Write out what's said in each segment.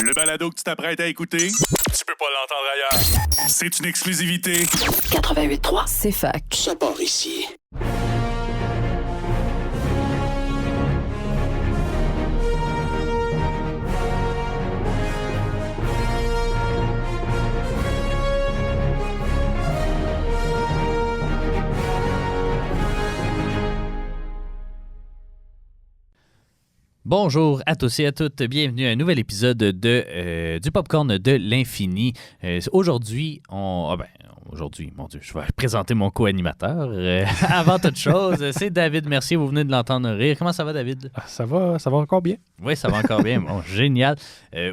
Le balado que tu t'apprêtes à écouter, tu peux pas l'entendre ailleurs. C'est une exclusivité. 88.3, c'est fac. Ça part ici. Bonjour à tous et à toutes, bienvenue à un nouvel épisode du Popcorn de l'Infini. Aujourd'hui, mon Dieu, je vais présenter mon co-animateur. Avant toute chose, c'est David Mercier, vous venez de l'entendre rire. Comment ça va, David? Ça va encore bien. Oui, ça va encore bien. Bon, génial.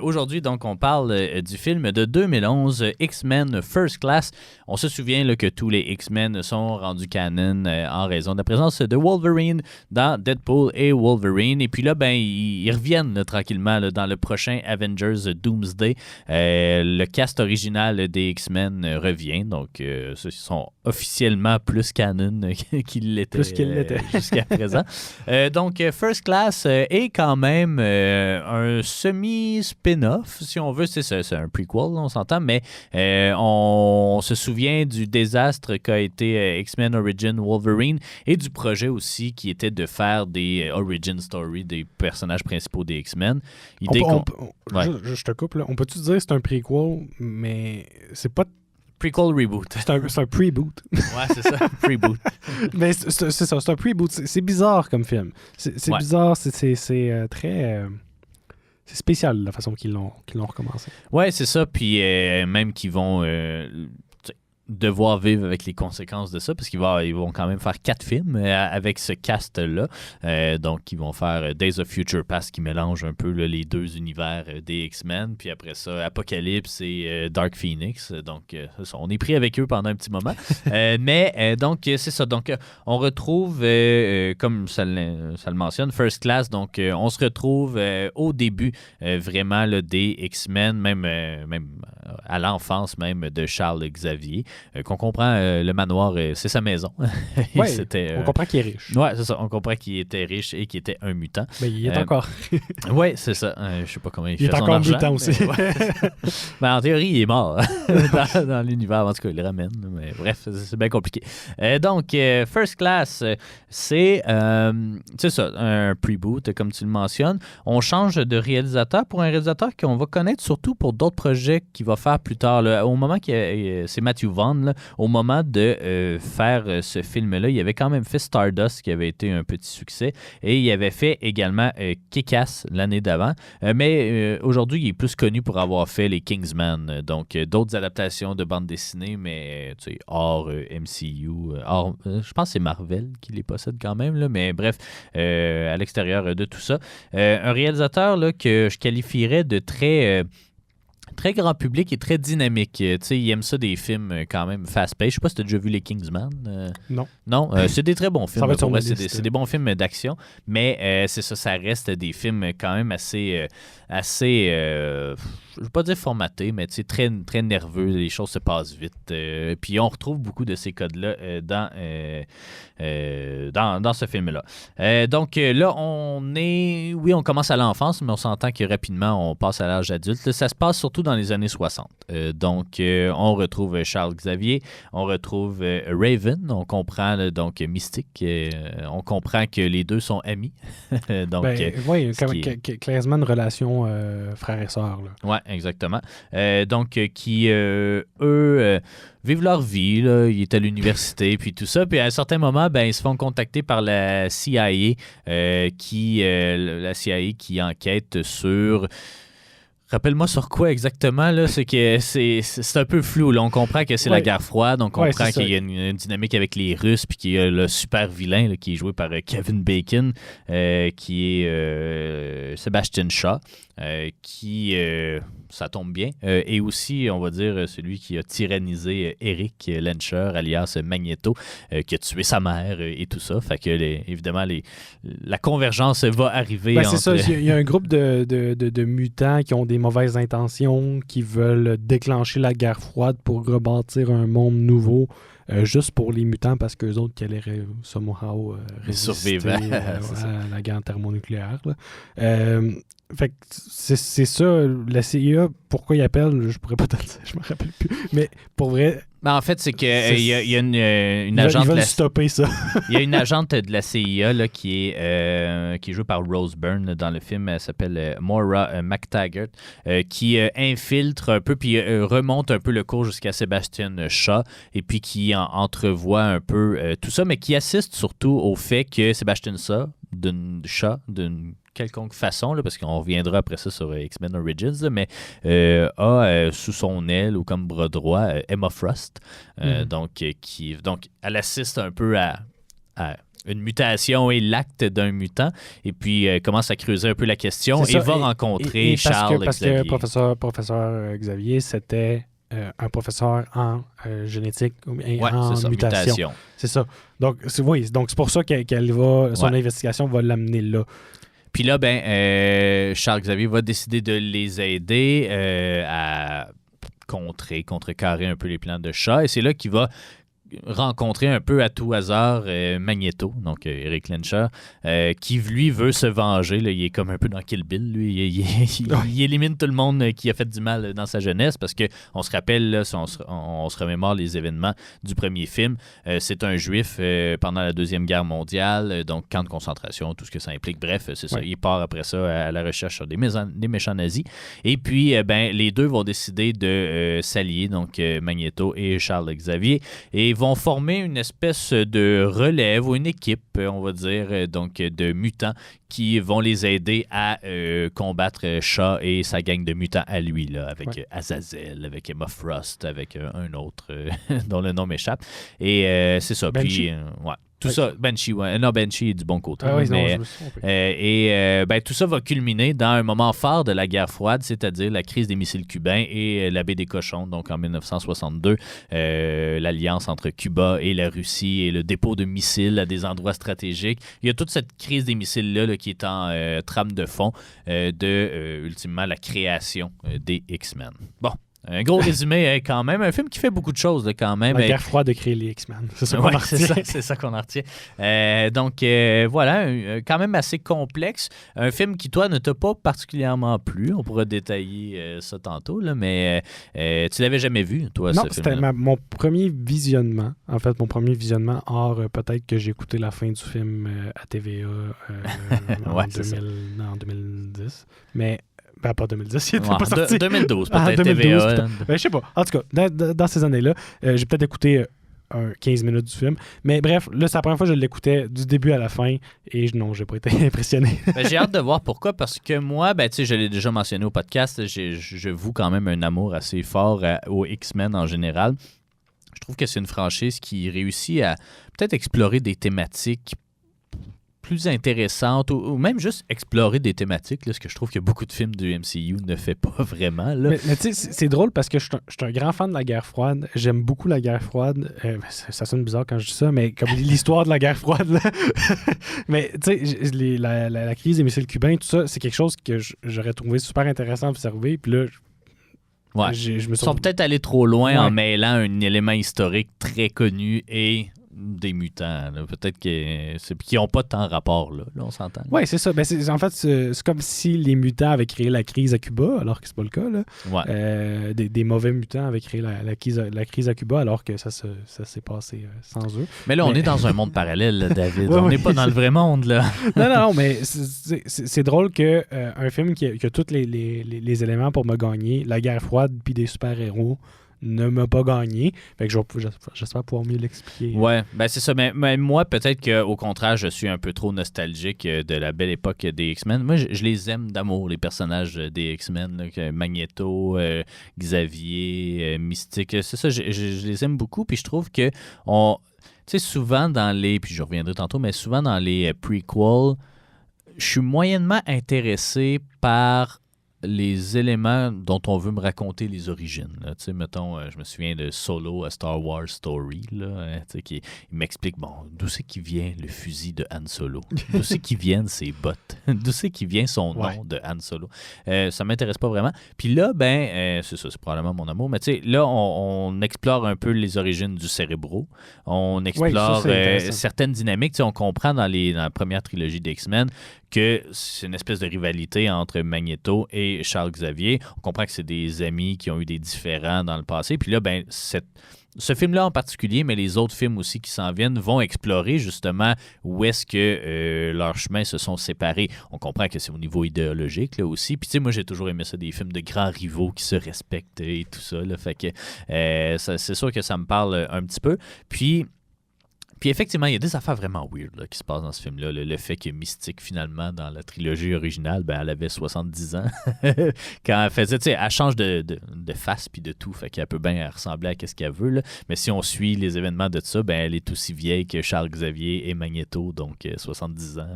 Aujourd'hui, donc, on parle du film de 2011, X-Men First Class. On se souvient là, que tous les X-Men sont rendus canon en raison de la présence de Wolverine dans Deadpool et Wolverine. Et puis là, ben, ils reviennent là, tranquillement là, dans le prochain Avengers Doomsday. Le cast original des X-Men revient. Donc, ceux sont officiellement plus canon qu'ils l'étaient jusqu'à présent. Donc, First Class est quand même un semi-spin-off, si on veut. C'est un prequel, on s'entend, mais on se souvient du désastre qu'a été X-Men Origin Wolverine et du projet aussi qui était de faire des origin stories des personnages principaux des X-Men. Je te coupe, là. On peut-tu dire que c'est un prequel, mais c'est pas... Prequel reboot. C'est un pre-boot. Ouais, c'est ça, pre-boot. Mais c'est ça, c'est un pre-boot. C'est bizarre comme film. C'est bizarre, c'est très... c'est spécial la façon qu'ils l'ont recommencé. Ouais, c'est ça. Puis même qu'ils vont devoir vivre avec les conséquences de ça, parce qu'ils vont quand même faire 4 films avec ce cast-là. Donc, ils vont faire Days of Future Past qui mélange un peu là, les deux univers des X-Men. Puis après ça, Apocalypse et Dark Phoenix. Donc, on est pris avec eux pendant un petit moment. Donc, c'est ça. Donc, on retrouve, comme ça le mentionne, First Class. Donc, on se retrouve au début vraiment là, des X-Men, même à l'enfance même de Charles Xavier. Qu'on comprend, le manoir, c'est sa maison. Oui, on comprend qu'il est riche. Oui, c'est ça. On comprend qu'il était riche et qu'il était un mutant. Mais il est encore. Oui, c'est ça. Je sais pas comment il fait est son encore argent. Mutant aussi. Ben, en théorie, il est mort dans l'univers. En tout cas, il le ramène. Mais bref, c'est bien compliqué. Donc, First Class, c'est ça, un pre-boot, comme tu le mentionnes. On change de réalisateur pour un réalisateur qu'on va connaître surtout pour d'autres projets qu'il va faire plus tard. Là. Au moment c'est Matthew Vaughn. Là, au moment de faire ce film-là, il avait quand même fait Stardust, qui avait été un petit succès, et il avait fait également Kick-Ass l'année d'avant. Mais aujourd'hui, il est plus connu pour avoir fait les Kingsman, donc d'autres adaptations de bande dessinée, mais hors MCU, je pense que c'est Marvel qui les possède quand même, là, mais bref, à l'extérieur de tout ça. Un réalisateur là, que je qualifierais de très grand public et très dynamique. Il aime ça des films quand même fast-paced. Je sais pas si tu as déjà vu les Kingsman. Non. Non, c'est des très bons films. C'est des bons films d'action, mais c'est ça reste des films quand même assez je ne veux pas dire formatés, mais très, très nerveux. Les choses se passent vite. Puis on retrouve beaucoup de ces codes-là dans ce film-là. Donc là, on commence à l'enfance, mais on s'entend que rapidement, on passe à l'âge adulte. Là, ça se passe surtout dans les années 60. Donc, on retrouve Charles Xavier, on retrouve Raven, on comprend donc Mystique, on comprend que les deux sont amis. Donc, oui, clairement une relation frère et sœur. Oui, exactement. Donc, qui, eux... vivent leur vie, là. Ils étaient à l'université, puis tout ça. Puis à un certain moment, ils se font contacter par la CIA, la CIA qui enquête sur... Rappelle-moi sur quoi exactement, là. C'est que c'est un peu flou, là. On comprend que c'est la guerre froide, on comprend qu'il y a une dynamique avec les Russes, puis qu'il y a le super vilain là, qui est joué par Kevin Bacon, qui est Sebastian Shaw, qui... ça tombe bien. Et aussi, on va dire, celui qui a tyrannisé Eric Lencher, alias Magneto, qui a tué sa mère et tout ça. Fait que, évidemment, la convergence va arriver. C'est ça. Il y a un groupe de mutants qui ont des mauvaises intentions, qui veulent déclencher la guerre froide pour rebâtir un monde nouveau juste pour les mutants parce qu'eux autres qui allaient somehow résister survivants. à la guerre thermonucléaire. Là. Fait que c'est ça, la CIA, pourquoi ils appellent, je pourrais pas te le dire, je me rappelle plus. Mais pour vrai... Ben, en fait, c'est qu'il y a une agente... Ils veulent stopper ça. Il y a une agente de la CIA là, qui est jouée par Rose Byrne dans le film. Elle s'appelle Maura McTaggart, qui infiltre un peu, puis remonte un peu le cours jusqu'à Sebastian Shaw, et puis qui entrevoit un peu tout ça, mais qui assiste surtout au fait que Sebastian Shaw, d'une quelconque façon, là, parce qu'on reviendra après ça sur X-Men Origins, là, mais a sous son aile ou comme bras droit Emma Frost. Donc, elle assiste un peu à une mutation et l'acte d'un mutant, et puis commence à creuser un peu la question et va rencontrer Charles Xavier. Parce que professeur Xavier, c'était un professeur en génétique et en mutation. C'est ça. Donc, c'est pour ça qu'elle va, son investigation va l'amener là. Puis là, Charles Xavier va décider de les aider à contrecarrer un peu les plans de Shaw. Et c'est là qu'il va rencontrer un peu à tout hasard Magneto, donc Eric Lenscher, qui lui veut se venger. Là, il est comme un peu dans Kill Bill. Lui. Il élimine tout le monde qui a fait du mal dans sa jeunesse parce qu'on se rappelle, là, on se remémore les événements du premier film. C'est un juif pendant la Deuxième Guerre mondiale, donc camp de concentration, tout ce que ça implique. Bref, c'est ça. Il part après ça à la recherche sur des méchants nazis. Et puis, les deux vont décider de s'allier, donc Magneto et Charles Xavier, et vont former une espèce de relève ou une équipe, on va dire, donc de mutants qui vont les aider à combattre Shaw et sa gang de mutants à lui, là, avec Azazel, avec Emma Frost, avec un autre dont le nom m'échappe. Et c'est ça. Banshee. Puis, tout ça, Banshee, non, Banshee est du bon côté. Tout ça va culminer dans un moment fort de la guerre froide, c'est-à-dire la crise des missiles cubains et la baie des cochons, donc en 1962, l'alliance entre Cuba et la Russie et le dépôt de missiles à des endroits stratégiques. Il y a toute cette crise des missiles-là qui est en trame de fond ultimement, la création des X-Men. Bon. Un gros résumé quand même. Un film qui fait beaucoup de choses quand même. La guerre froide de créer les X-Men. C'est ça qu'on en retient. C'est ça qu'on en retient. Voilà, quand même assez complexe. Un film qui, toi, ne t'a pas particulièrement plu. On pourra détailler ça tantôt, là, mais tu l'avais jamais vu, toi, non, ce film-là? Non, c'était mon premier visionnement. En fait, mon premier visionnement. Or, peut-être que j'ai écouté la fin du film à TVA en 2010. Mais... pas 2010, il n'était pas sorti. 2012, peut-être, 2012, TVA. Je sais pas. En tout cas, dans ces années-là, j'ai peut-être écouté 15 minutes du film. Mais bref, là, c'est la première fois que je l'écoutais du début à la fin et non, j'ai pas été impressionné. J'ai hâte de voir pourquoi, parce que moi, je l'ai déjà mentionné au podcast, je voue quand même un amour assez fort aux X-Men en général. Je trouve que c'est une franchise qui réussit à peut-être explorer des thématiques plus intéressantes ou même juste explorer des thématiques, là, ce que je trouve que beaucoup de films du MCU ne fait pas vraiment. Là. Mais tu sais, c'est drôle parce que je suis un grand fan de la guerre froide. J'aime beaucoup la guerre froide. Ça sonne bizarre quand je dis ça, mais comme l'histoire de la guerre froide. Là. Mais tu sais, la crise des missiles cubains, tout ça, c'est quelque chose que j'aurais trouvé super intéressant à observer. Puis là, Ils sont peut-être allés trop loin en mêlant un élément historique très connu et des mutants. Là. Peut-être qu'ils n'ont pas tant rapport, là on s'entend. Oui, c'est ça. En fait, c'est comme si les mutants avaient créé la crise à Cuba, alors que c'est pas le cas. Là. Ouais. Des mauvais mutants avaient créé la crise à Cuba, alors que ça s'est passé sans eux. Mais là, on est dans un monde parallèle, là, David. On n'est pas dans le vrai monde, là. non, mais c'est drôle que un film qui a tous les éléments pour me gagner, la guerre froide puis des super-héros, ne m'a pas gagné. Fait que j'espère pouvoir mieux l'expliquer. Ouais, c'est ça. Mais moi, peut-être qu'au contraire, je suis un peu trop nostalgique de la belle époque des X-Men. Moi, je les aime d'amour, les personnages des X-Men. Là, Magneto, Xavier, Mystique. C'est ça, je les aime beaucoup. Puis je trouve que tu sais, souvent dans les... Puis je reviendrai tantôt, mais souvent dans les prequels, je suis moyennement intéressé par les éléments dont on veut me raconter les origines. Tu sais, mettons, je me souviens de Solo à Star Wars Story, là, tu sais, il m'explique, bon, d'où c'est qui vient le fusil de Han Solo? D'où c'est qui viennent ses bottes? D'où c'est qui vient son nom de Han Solo? Ça m'intéresse pas vraiment. Puis là, c'est ça, c'est probablement mon amour, mais tu sais, là, on explore un peu les origines du Cérébro. On explore certaines dynamiques. Tu sais, on comprend dans la première trilogie d'X-Men que c'est une espèce de rivalité entre Magneto et Charles Xavier. On comprend que c'est des amis qui ont eu des différends dans le passé. Puis là, ce film-là en particulier, mais les autres films aussi qui s'en viennent, vont explorer justement où est-ce que leurs chemins se sont séparés. On comprend que c'est au niveau idéologique là aussi. Puis tu sais, moi j'ai toujours aimé ça, des films de grands rivaux qui se respectent et tout ça. Là. Fait que c'est sûr que ça me parle un petit peu. Puis effectivement, il y a des affaires vraiment weird là, qui se passent dans ce film-là. Le fait que Mystique, finalement, dans la trilogie originale, elle avait 70 ans. Quand elle faisait, tu sais, elle change de face puis de tout. Fait qu'elle peut bien ressembler à ce qu'elle veut. Là. Mais si on suit les événements de ça, elle est aussi vieille que Charles Xavier et Magneto, donc 70 ans.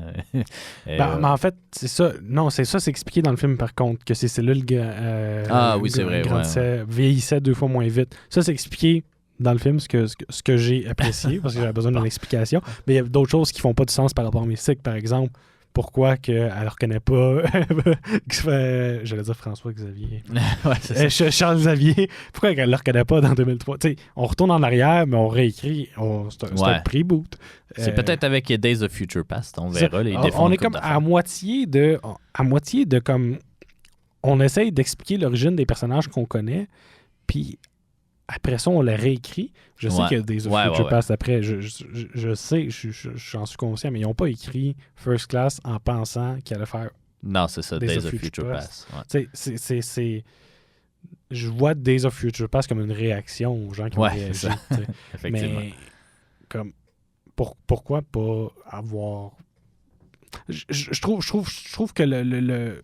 Mais en fait, c'est ça. Non, c'est expliqué dans le film, par contre, que ces cellules c'est vrai, vieillissaient 2 fois moins vite. Ça, c'est expliqué dans le film, ce que j'ai apprécié, parce que j'avais besoin d'une explication. Mais il y a d'autres choses qui font pas de sens par rapport à Mystique, par exemple. Pourquoi qu'elle ne reconnaît pas... J'allais dire François Xavier. Charles Xavier. Pourquoi qu'elle ne le reconnaît pas dans 2003? T'sais, on retourne en arrière, mais on réécrit. C'est un preboot. C'est peut-être avec Days of Future Past. On verra. On est comme à moitié de comme... On essaye d'expliquer l'origine des personnages qu'on connaît, puis... Après ça, on l'a réécrit. Je sais qu'il y a des Future Past après. Je sais, j'en suis conscient, mais ils n'ont pas écrit First Class en pensant qu'il allait faire. Non, c'est ça, Days of Future Past. Ouais. Je vois Days of Future Past comme une réaction aux gens qui ont réagi. Effectivement. Mais comme pourquoi pas avoir. Je trouve que le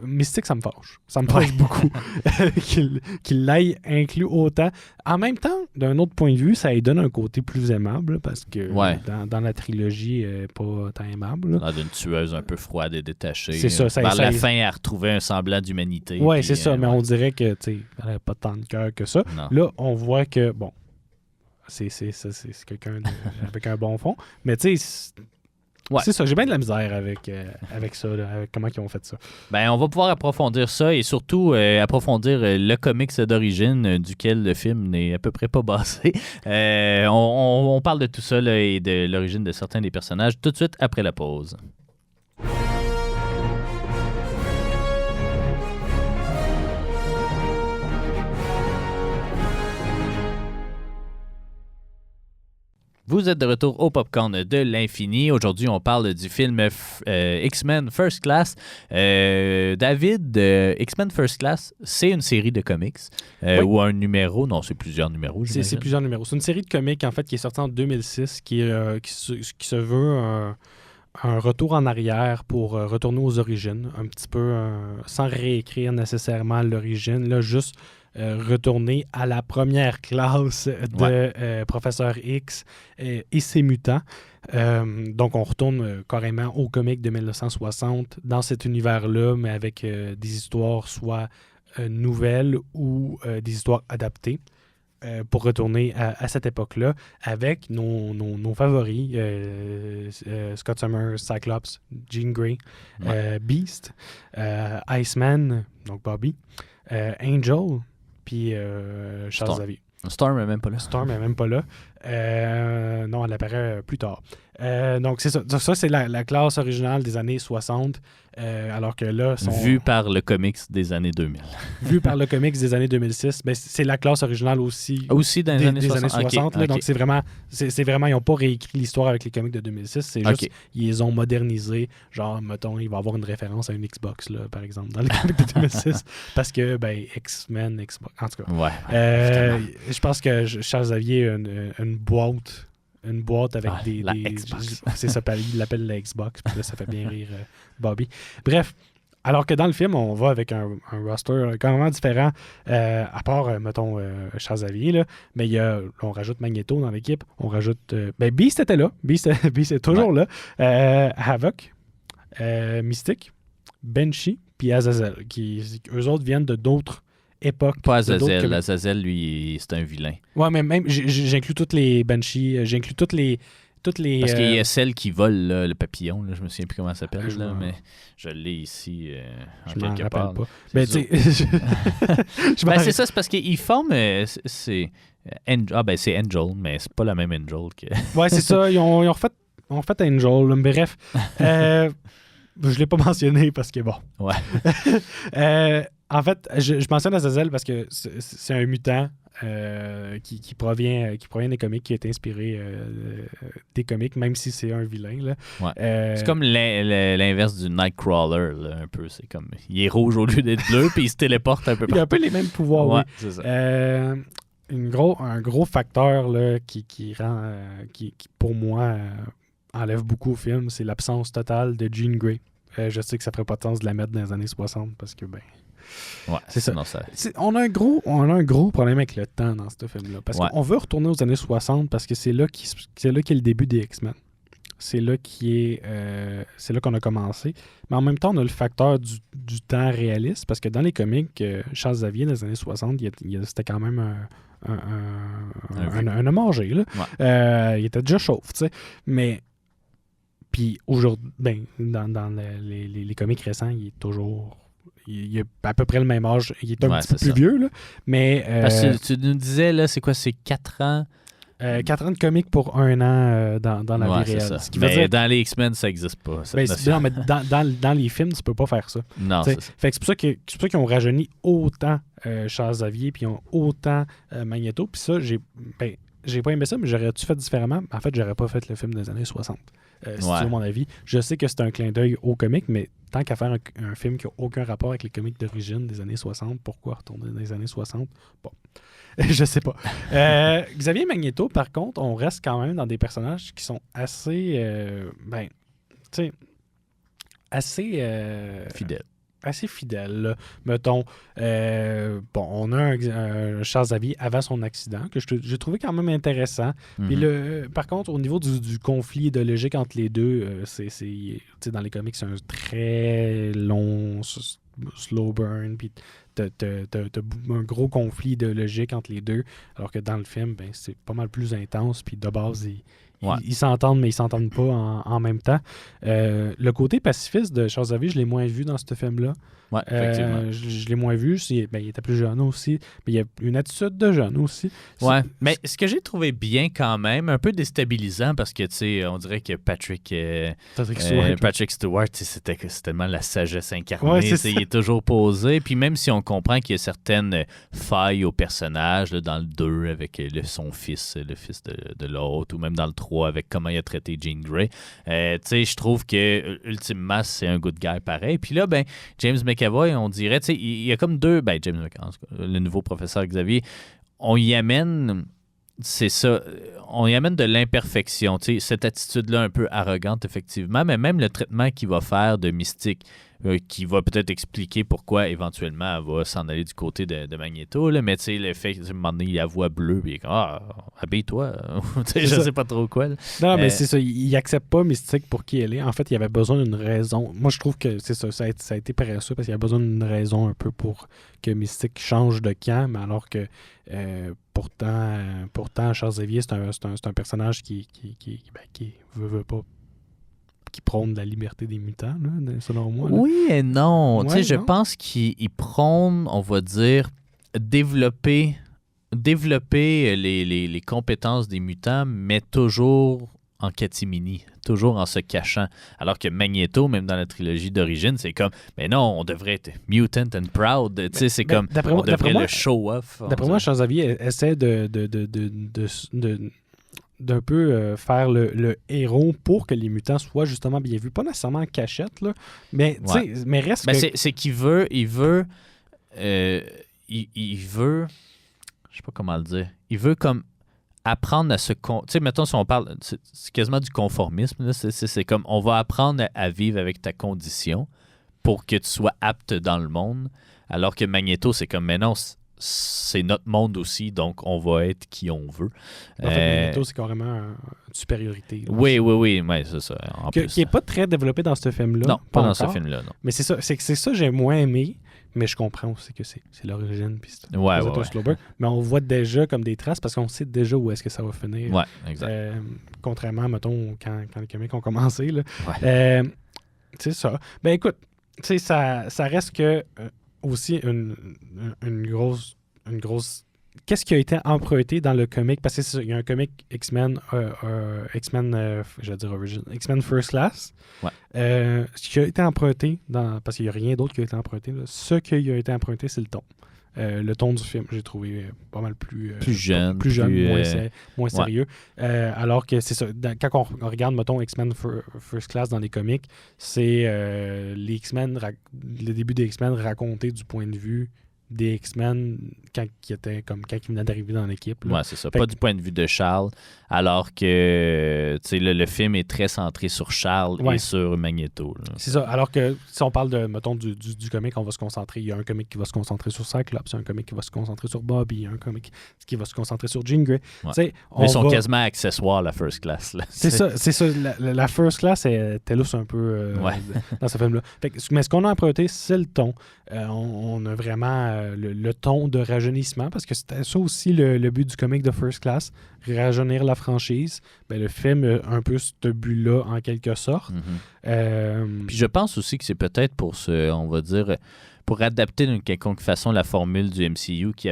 Mystique, ça me fâche. Ça me fâche beaucoup qu'il l'ait inclus autant. En même temps, d'un autre point de vue, ça lui donne un côté plus aimable parce que dans la trilogie, pas tant aimable. D'une tueuse un peu froide et détachée. C'est ça. Vers la fin, elle a retrouvé un semblant d'humanité. Oui, c'est ça. Mais on dirait que elle n'avait pas tant de cœur que ça. Non. Là, on voit que, bon, c'est quelqu'un avec un bon fond. Mais tu sais... C'est ça, j'ai bien de la misère avec ça, là, avec comment ils ont fait ça. On va pouvoir approfondir ça et surtout approfondir le comics d'origine duquel le film n'est à peu près pas basé. On parle de tout ça là, et de l'origine de certains des personnages tout de suite après la pause. Vous êtes de retour au Popcorn de l'Infini. Aujourd'hui, on parle du film X-Men First Class. David, X-Men First Class, c'est une série de comics ou un numéro? Non, c'est plusieurs numéros. C'est plusieurs numéros. C'est une série de comics, en fait, qui est sortie en 2006, qui se veut un retour en arrière pour retourner aux origines, un petit peu sans réécrire nécessairement l'origine, là, juste retourner à la première classe de Professeur X et ses mutants. Donc, on retourne carrément au comic de 1960 dans cet univers-là, mais avec des histoires soit nouvelles ou des histoires adaptées. Pour retourner à cette époque-là avec nos favoris, Scott Summers, Cyclops, Jean Grey, Beast, Iceman, donc Bobby, Angel, puis Charles Xavier. Storm n'est même pas là. Storm n'est même pas là. Non, elle apparaît plus tard. Donc, c'est ça. Ça, c'est la classe originale des années 60, alors que là... Vu par le comics des années 2000. Vu par le comics des années 2006, c'est la classe originale aussi dans les années 60. Okay. Là, donc, c'est vraiment... Ils n'ont pas réécrit l'histoire avec les comics de 2006. C'est juste ils les ont modernisés. Genre, mettons, il va y avoir une référence à une Xbox, là, par exemple, dans les comics de 2006. Parce que, X-Men, Xbox... En tout cas. Je pense que Charles Xavier a une boîte avec des Xbox. C'est ça, il l'appelle la Xbox, puis là, ça fait bien rire Bobby. Bref, alors que dans le film, on va avec un roster complètement différent, à part, mettons, Charles Xavier, là, mais on rajoute Magneto dans l'équipe, on rajoute... Beast était là, Beast est toujours là, Havoc, Mystique, Banshee, puis Azazel, eux autres viennent de d'autres époques. Pas Azazel. Azazel, lui, c'est un vilain. Ouais, mais même, j'inclus toutes les Banshees, j'inclus toutes les... Parce qu'il y a celle qui vole là, le papillon, là, je me souviens plus comment ça s'appelle, mais je l'ai ici je m'en quelque part. rappelle pas. Ben, c'est ça, c'est parce qu'ils forment... c'est Angel, mais c'est pas la même Angel que... Ouais, c'est ça, ils ont refait Angel, mais bref. Je l'ai pas mentionné parce que bon. Ouais. En fait, je mentionne Azazel parce que c'est un mutant qui provient des comics, qui est inspiré des comics, même si c'est un vilain. Là. Ouais. C'est comme l'inverse du Nightcrawler, là, un peu. C'est comme, il est rouge au lieu d'être bleu, puis il se téléporte un peu partout. Il a un peu les mêmes pouvoirs, ouais, oui. C'est ça. Un gros facteur là, qui rend, qui pour moi, enlève beaucoup au film, c'est l'absence totale de Jean Grey. Je sais que ça ferait pas de sens de la mettre dans les années 60 parce que, ben... Ouais, c'est ça. Non, ça... On a un gros problème avec le temps dans ce film-là. Parce qu'on veut retourner aux années 60 parce que c'est là qu'est le début des X-Men. C'est là qu'on a commencé. Mais en même temps, on a le facteur du temps réaliste parce que dans les comics, Charles Xavier, dans les années 60, c'était quand même un homme âgé. Là. Ouais. Il était déjà chauve, tu sais. Mais... Puis aujourd'hui, ben, dans les comics récents, il est toujours... Il a à peu près le même âge. Il est un petit peu plus vieux, là. Mais... Parce que tu nous disais, là, c'est quoi, c'est 4 ans? 4 ans de comics pour 1 an dans la vie réelle. Ce qui veut dire... dans les X-Men, ça n'existe pas. Non, mais dans les films, tu peux pas faire ça. Non, c'est ça. Fait que c'est pour ça qu'ils ont rajeuni autant Charles Xavier, puis ils ont autant Magneto. Puis ça, j'ai pas aimé ça, mais j'aurais-tu fait différemment? En fait, j'aurais pas fait le film des années 60. Si tu veux mon avis. Je sais que c'est un clin d'œil aux comics, mais tant qu'à faire un film qui n'a aucun rapport avec les comics d'origine des années 60, pourquoi retourner dans les années 60? Bon, je sais pas. Xavier Magneto, par contre, on reste quand même dans des personnages qui sont assez... fidèles. Assez fidèle. Là. Mettons, on a un Charles Xavier avant son accident que j'ai trouvé quand même intéressant. Puis par contre, au niveau du conflit idéologique entre les deux, dans les comics, c'est un très long slow burn. Puis t'as un gros conflit idéologique entre les deux, alors que dans le film, ben, c'est pas mal plus intense. Puis de base, ils s'entendent, mais ils s'entendent pas en même temps. Le côté pacifiste de Charles Xavier, je l'ai moins vu dans ce film-là. Ouais, effectivement. Je l'ai moins vu. Il était plus jeune aussi. Mais il y a une attitude de jeune aussi. Ouais, mais ce que j'ai trouvé bien quand même, un peu déstabilisant parce que, tu sais, on dirait que Patrick Stewart, c'était tellement la sagesse incarnée. Ouais, il est toujours posé. Puis même si on comprend qu'il y a certaines failles au personnage, là, dans le 2 avec son fils, le fils de l'autre, ou même dans le 3 avec comment il a traité Jean Grey, tu sais, je trouve que ultimement, c'est un good guy pareil. Puis là, ben, James McAvoy, on dirait, tu sais, il y a comme deux, ben, James McAvoy, le nouveau professeur Xavier, on y amène, c'est ça, on y amène de l'imperfection, tu sais, cette attitude-là un peu arrogante, effectivement, mais même le traitement qu'il va faire de Mystique, qui va peut-être expliquer pourquoi éventuellement elle va s'en aller du côté de Magneto, là, mais tu sais, le fait qu'à un moment donné, il a la voix bleue, puis il est comme, habille-toi, je sais pas trop quoi. Là. Non, mais c'est ça, il accepte pas Mystique pour qui elle est. En fait, il avait besoin d'une raison. Moi, je trouve que c'est ça a été paresseux parce qu'il y a besoin d'une raison un peu pour que Mystique change de camp, mais alors que pourtant Charles Xavier, c'est un personnage qui veut pas, qui prône la liberté des mutants, là, selon moi. Là. Oui et non. Ouais, je pense qu'il prône, on va dire, développer les compétences des mutants, mais toujours en catimini, toujours en se cachant. Alors que Magneto, même dans la trilogie d'origine, c'est comme, mais non, on devrait être mutant and proud. C'est comme, on devrait le show-off. D'après moi, Charles Xavier essaie d'un peu faire le héros pour que les mutants soient justement bien vus. Pas nécessairement en cachette, là, mais, mais reste que... C'est qu'il veut... Il veut... je sais pas comment le dire. Il veut comme apprendre à se... Tu sais, mettons, si on parle... C'est quasiment du conformisme. Là. C'est comme, on va apprendre à vivre avec ta condition pour que tu sois apte dans le monde. Alors que Magneto, c'est comme, mais non... c'est notre monde aussi, donc on va être qui on veut. En fait, Magneto, c'est carrément une supériorité. Là, oui, ouais, c'est ça. En plus. Qui n'est pas très développé dans ce film-là. Non, pas dans encore. ce film-là, non. Mais c'est ça que j'ai moins aimé, mais je comprends aussi que c'est l'origine. Puis c'est Ouais. Mais on voit déjà comme des traces parce qu'on sait déjà où est-ce que ça va finir. Ouais, exact. Contrairement, mettons, quand les comics ont commencé. Là. Ouais. C'est ça. Ben écoute, tu sais, ça reste que aussi une grosse. Qu'est-ce qui a été emprunté dans le comic? Parce qu'il y a un comic X-Men, X-Men First Class. Ouais. Ce qui a été emprunté, parce qu'il n'y a rien d'autre qui a été emprunté, là, ce qui a été emprunté, c'est le ton. Le ton du film, j'ai trouvé pas mal plus jeune, moins sérieux. Alors que c'est ça, quand on regarde, mettons, X-Men First Class dans les comics, c'est les X-Men, le début des X-Men raconté du point de vue des X-Men quand ils venaient d'arriver dans l'équipe. Ouais, c'est ça. Pas du point de vue de Charles, alors que le film est très centré sur Charles et sur Magneto. Là. C'est ça. Alors que si on parle de, mettons, du comic, on va se concentrer. Il y a un comic qui va se concentrer sur Cyclops, un comic qui va se concentrer sur Bobby, un comic qui va se concentrer sur Jean Grey. Ouais. Mais ils sont quasiment accessoires, la First Class. Là. C'est ça. La First Class était lousse un peu dans ce film-là. Mais ce qu'on a emprunté, c'est le ton. On a vraiment le ton de rajeunissement, parce que c'était ça aussi le but du comic de First Class, rajeunir la franchise. Ben, le film a un peu ce but-là, en quelque sorte. Mm-hmm. Puis je pense aussi que c'est peut-être pour on va dire, pour adapter d'une quelconque façon la formule du MCU qui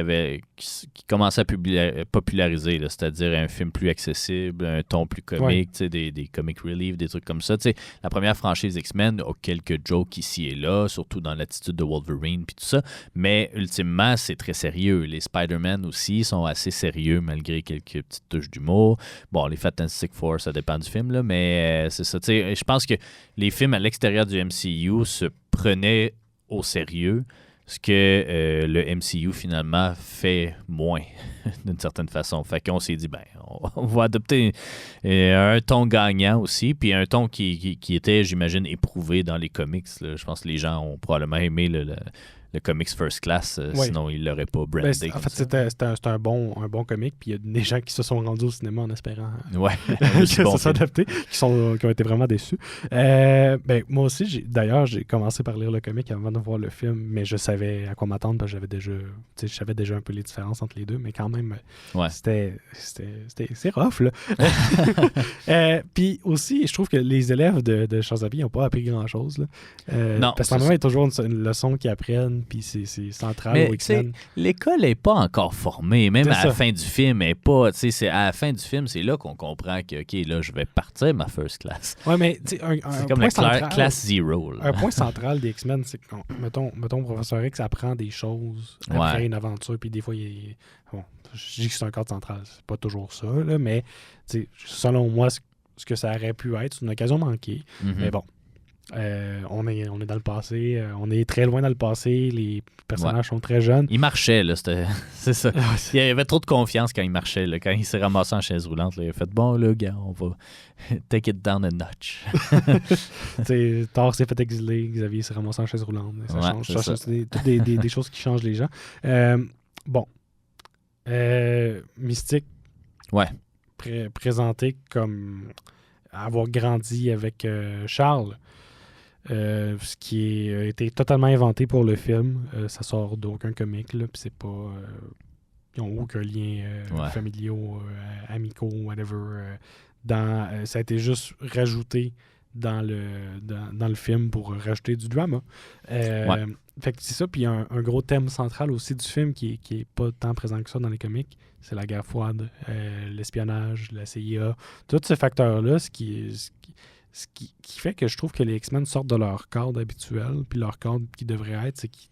commençait à populariser, là, c'est-à-dire un film plus accessible, un ton plus comique, des comic relief, des trucs comme ça. La première franchise X-Men a quelques jokes ici et là, surtout dans l'attitude de Wolverine puis tout ça, mais ultimement, c'est très sérieux. Les Spider-Man aussi sont assez sérieux malgré quelques petites touches d'humour. Bon, les Fantastic Four, ça dépend du film, là, mais c'est ça. Je pense que les films à l'extérieur du MCU se prenaient au sérieux, ce que le MCU finalement fait moins d'une certaine façon. Fait qu'on s'est dit, on va adopter un ton gagnant aussi, puis un ton qui était, j'imagine, éprouvé dans les comics. Là. Je pense que les gens ont probablement aimé le comics First Class, sinon ils l'auraient pas brandé. En fait, c'était un bon comic, puis il y a des gens qui se sont rendus au cinéma en espérant que ça soit adapté, qui ont été vraiment déçus. Moi aussi, d'ailleurs, j'ai commencé par lire le comic avant de voir le film, mais je savais à quoi m'attendre, parce que je savais déjà un peu les différences entre les deux, mais quand même, c'est rough, là. Puis aussi, je trouve que les élèves de Charles-Xavier n'ont pas appris grand-chose, là. Non, parce qu'en moment, il y a toujours une leçon qu'ils apprennent, puis c'est central au X-Men. L'école n'est pas encore formée, même à la fin du film, à la fin du film, c'est là qu'on comprend que, OK, là, je vais partir ma First Class. Ouais, mais c'est comme la classe Zero. Là. Un point central des X-Men, c'est que, mettons, Professeur X apprend des choses après une aventure, puis des fois, je dis que c'est un cadre central, c'est pas toujours ça, là, mais selon moi, ce que ça aurait pu être, c'est une occasion manquée. Mm-hmm. Mais bon. On est dans le passé, on est très loin dans le passé, les personnages sont très jeunes. Il marchait, là, c'est ça. Il y avait trop de confiance quand il marchait, là, quand il s'est ramassé en chaise roulante, là, il a fait bon, là, gars, on va take it down a notch. Thor s'est fait exiler, Xavier s'est ramassé en chaise roulante. Ça change. C'est toutes des choses qui changent les gens. Mystique, présenté comme avoir grandi avec Charles. Ce qui a été totalement inventé pour le film. Ça sort d'aucun comic, là, puis c'est pas... ils n'ont aucun lien familiaux, amicaux, whatever. Ça a été juste rajouté dans le film pour rajouter du drama. Fait que c'est ça, puis il y a un gros thème central aussi du film qui est pas tant présent que ça dans les comics. C'est la guerre froide, l'espionnage, la CIA, tous ces facteurs-là, ce qui fait que je trouve que les X-Men sortent de leur cadre habituel, puis leur cadre qui devrait être, c'est qu'ils,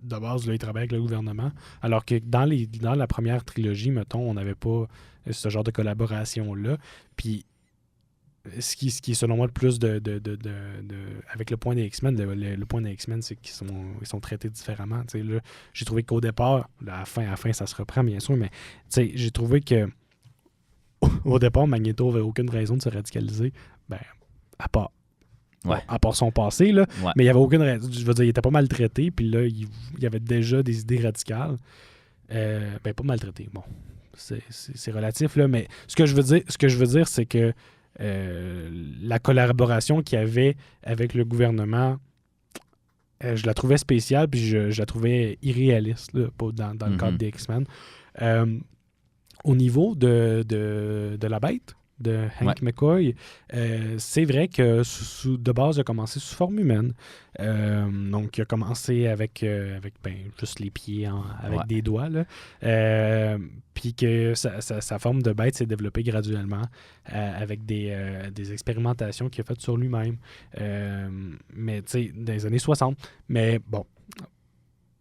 de base, là, ils travaillent avec le gouvernement, alors que dans la première trilogie, mettons, on n'avait pas ce genre de collaboration-là, puis ce qui est selon moi le plus avec le point des X-Men, le point des X-Men, c'est qu'ils sont traités différemment. Là, j'ai trouvé qu'au départ, à la fin, ça se reprend, bien sûr, mais j'ai trouvé que au départ, Magneto n'avait aucune raison de se radicaliser, à part son passé, là, mais il n'y avait aucune raison. Je veux dire, il était pas maltraité, puis là, il y avait déjà des idées radicales. Pas maltraité, bon. C'est relatif, là, mais ce que je veux dire, c'est que la collaboration qu'il y avait avec le gouvernement, je la trouvais spéciale, puis je la trouvais irréaliste là, dans le cadre des X-Men. Au niveau de la bête, de Hank McCoy, c'est vrai que de base, il a commencé sous forme humaine. Donc, il a commencé avec juste les pieds avec des doigts. Puis que sa forme de bête s'est développée graduellement avec des expérimentations qu'il a faites sur lui-même. Mais, tu sais, dans les années 60. Mais bon,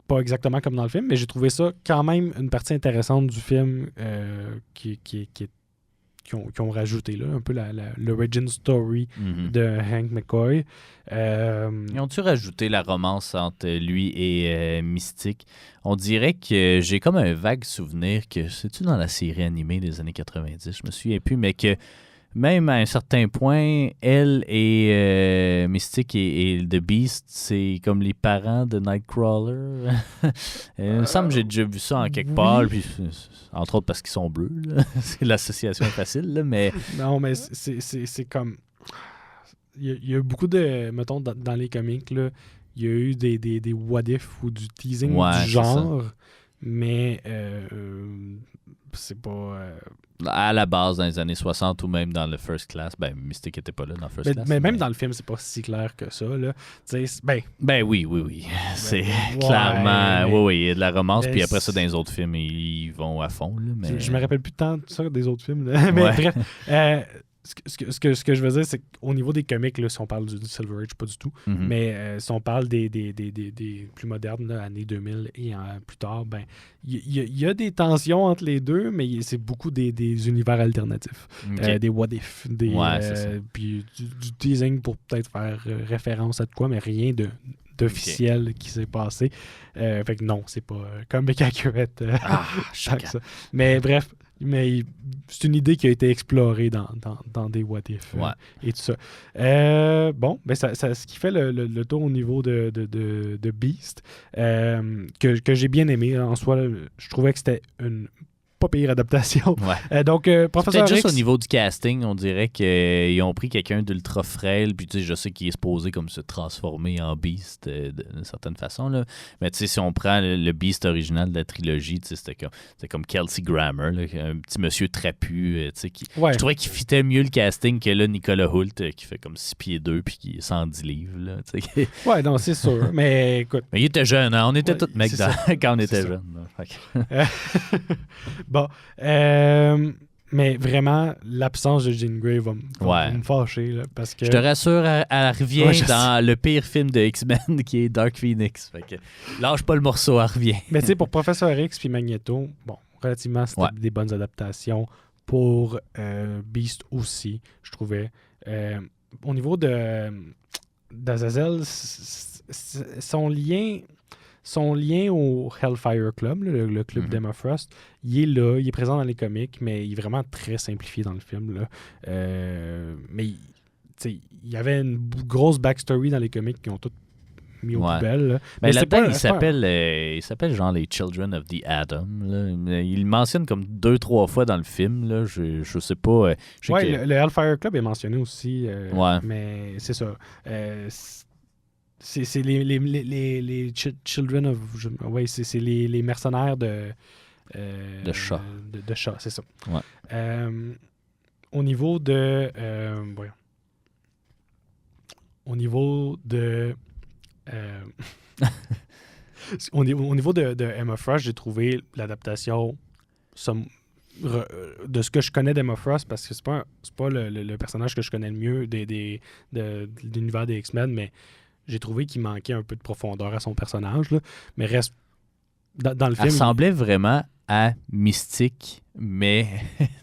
pas exactement comme dans le film, mais j'ai trouvé ça quand même une partie intéressante du film qui ont rajouté là, un peu l'origin story de Hank McCoy. Ils ont-tu rajouté la romance entre lui et Mystique? On dirait que j'ai comme un vague souvenir que c'est-tu dans la série animée des années 90, je me souviens plus, mais que même à un certain point, elle et Mystique et The Beast, c'est comme les parents de Nightcrawler. Il me semble que j'ai déjà vu ça en quelque part, puis, entre autres parce qu'ils sont bleus. Là. C'est l'association est facile, là, mais... Non, mais c'est comme... Il y a beaucoup de... Mettons, dans les comics, là, il y a eu des what-if ou du teasing du genre, mais c'est pas... À la base, dans les années 60 ou même dans le First Class, Mystique n'était pas là dans le First Class. Mais même dans le film, c'est pas si clair que ça. Là. Oui. C'est clairement... Oui, il y a de la romance, puis après ça, dans les autres films, ils vont à fond. Là, mais... Je me rappelle plus tant de ça des autres films. Là. Mais bref... Ce que je veux dire, c'est qu'au niveau des comics, là, si on parle du Silver Age, pas du tout, mais si on parle des plus modernes, là, années 2000 et plus tard, il y a des tensions entre les deux, mais c'est beaucoup des univers alternatifs. Des what-if, puis du teasing pour peut-être faire référence à de quoi, mais rien d'officiel qui s'est passé. Fait que non, c'est pas comic accurate. Ça. Mais bref, c'est une idée qui a été explorée dans des what if et tout ça. Ce qui fait le tour au niveau de Beast, que j'ai bien aimé. En soi, je trouvais que c'était une pas pire adaptation. Donc, Professeur X... juste au niveau du casting, on dirait qu'ils ont pris quelqu'un d'ultra frêle, puis tu sais, je sais qu'il est supposé comme se transformer en Beast d'une certaine façon, là. Mais tu sais, si on prend le Beast original de la trilogie, tu sais, c'était comme Kelsey Grammer, là, un petit monsieur trapu, tu sais, je trouvais qu'il fitait mieux le casting que là, Nicolas Hoult, qui fait comme 6 pieds 2 puis qui est 110 livres, là, tu sais. Ouais, non, c'est sûr. Mais écoute... Mais il était jeune, hein? On était tous mecs quand on était jeunes. Bon, mais vraiment, l'absence de Jean Grey va me fâcher. Là, parce que... Je te rassure, elle revient dans le pire film de X-Men qui est Dark Phoenix. Fait que, lâche pas le morceau, elle revient. Mais tu sais, pour Professeur X puis Magneto, bon, relativement, c'était des bonnes adaptations. Pour Beast aussi, je trouvais. Au niveau d'Azazel, son lien au Hellfire Club, le club d'Emma Frost, il est là, il est présent dans les comics, mais il est vraiment très simplifié dans le film. Là. Mais il y avait une grosse backstory dans les comics qui ont toutes mis aux poubelles. Là. Mais là-dedans, il s'appelle genre les Children of the Atom. Là. Il le mentionne comme 2-3 fois dans le film. Là. Je sais pas. Le Hellfire Club est mentionné aussi. Mais c'est ça. C'est les Children of... c'est les mercenaires de chat. De chat, c'est ça. Ouais. Au niveau de... au niveau de... au niveau de Emma Frost, j'ai trouvé l'adaptation de ce que je connais d'Emma Frost, parce que c'est pas le personnage que je connais le mieux de l'univers des X-Men, mais j'ai trouvé qu'il manquait un peu de profondeur à son personnage, là. Mais reste dans le film... Elle ressemblait vraiment à Mystique, mais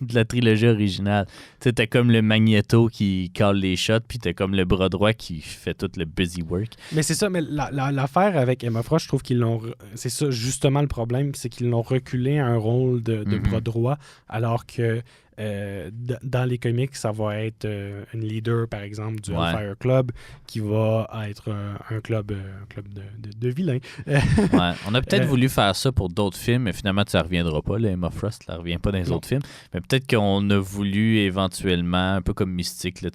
de la trilogie originale. Tu sais, t'as comme le Magneto qui cale les shots, puis t'as comme le bras droit qui fait tout le busy work. Mais c'est ça, mais l'affaire avec Emma Frost, je trouve qu'ils l'ont... C'est ça, justement, le problème, c'est qu'ils l'ont reculé à un rôle de bras droit, alors que dans les comics, ça va être une leader, par exemple, du Ouais. Hellfire Club, qui va être un club de vilains. Ouais. On a peut-être voulu faire ça pour d'autres films, mais finalement, ça ne reviendra pas. Là, Emma Frost, ça ne revient pas dans les Non. autres films. Mais peut-être qu'on a voulu éventuellement, un peu comme Mystique, là,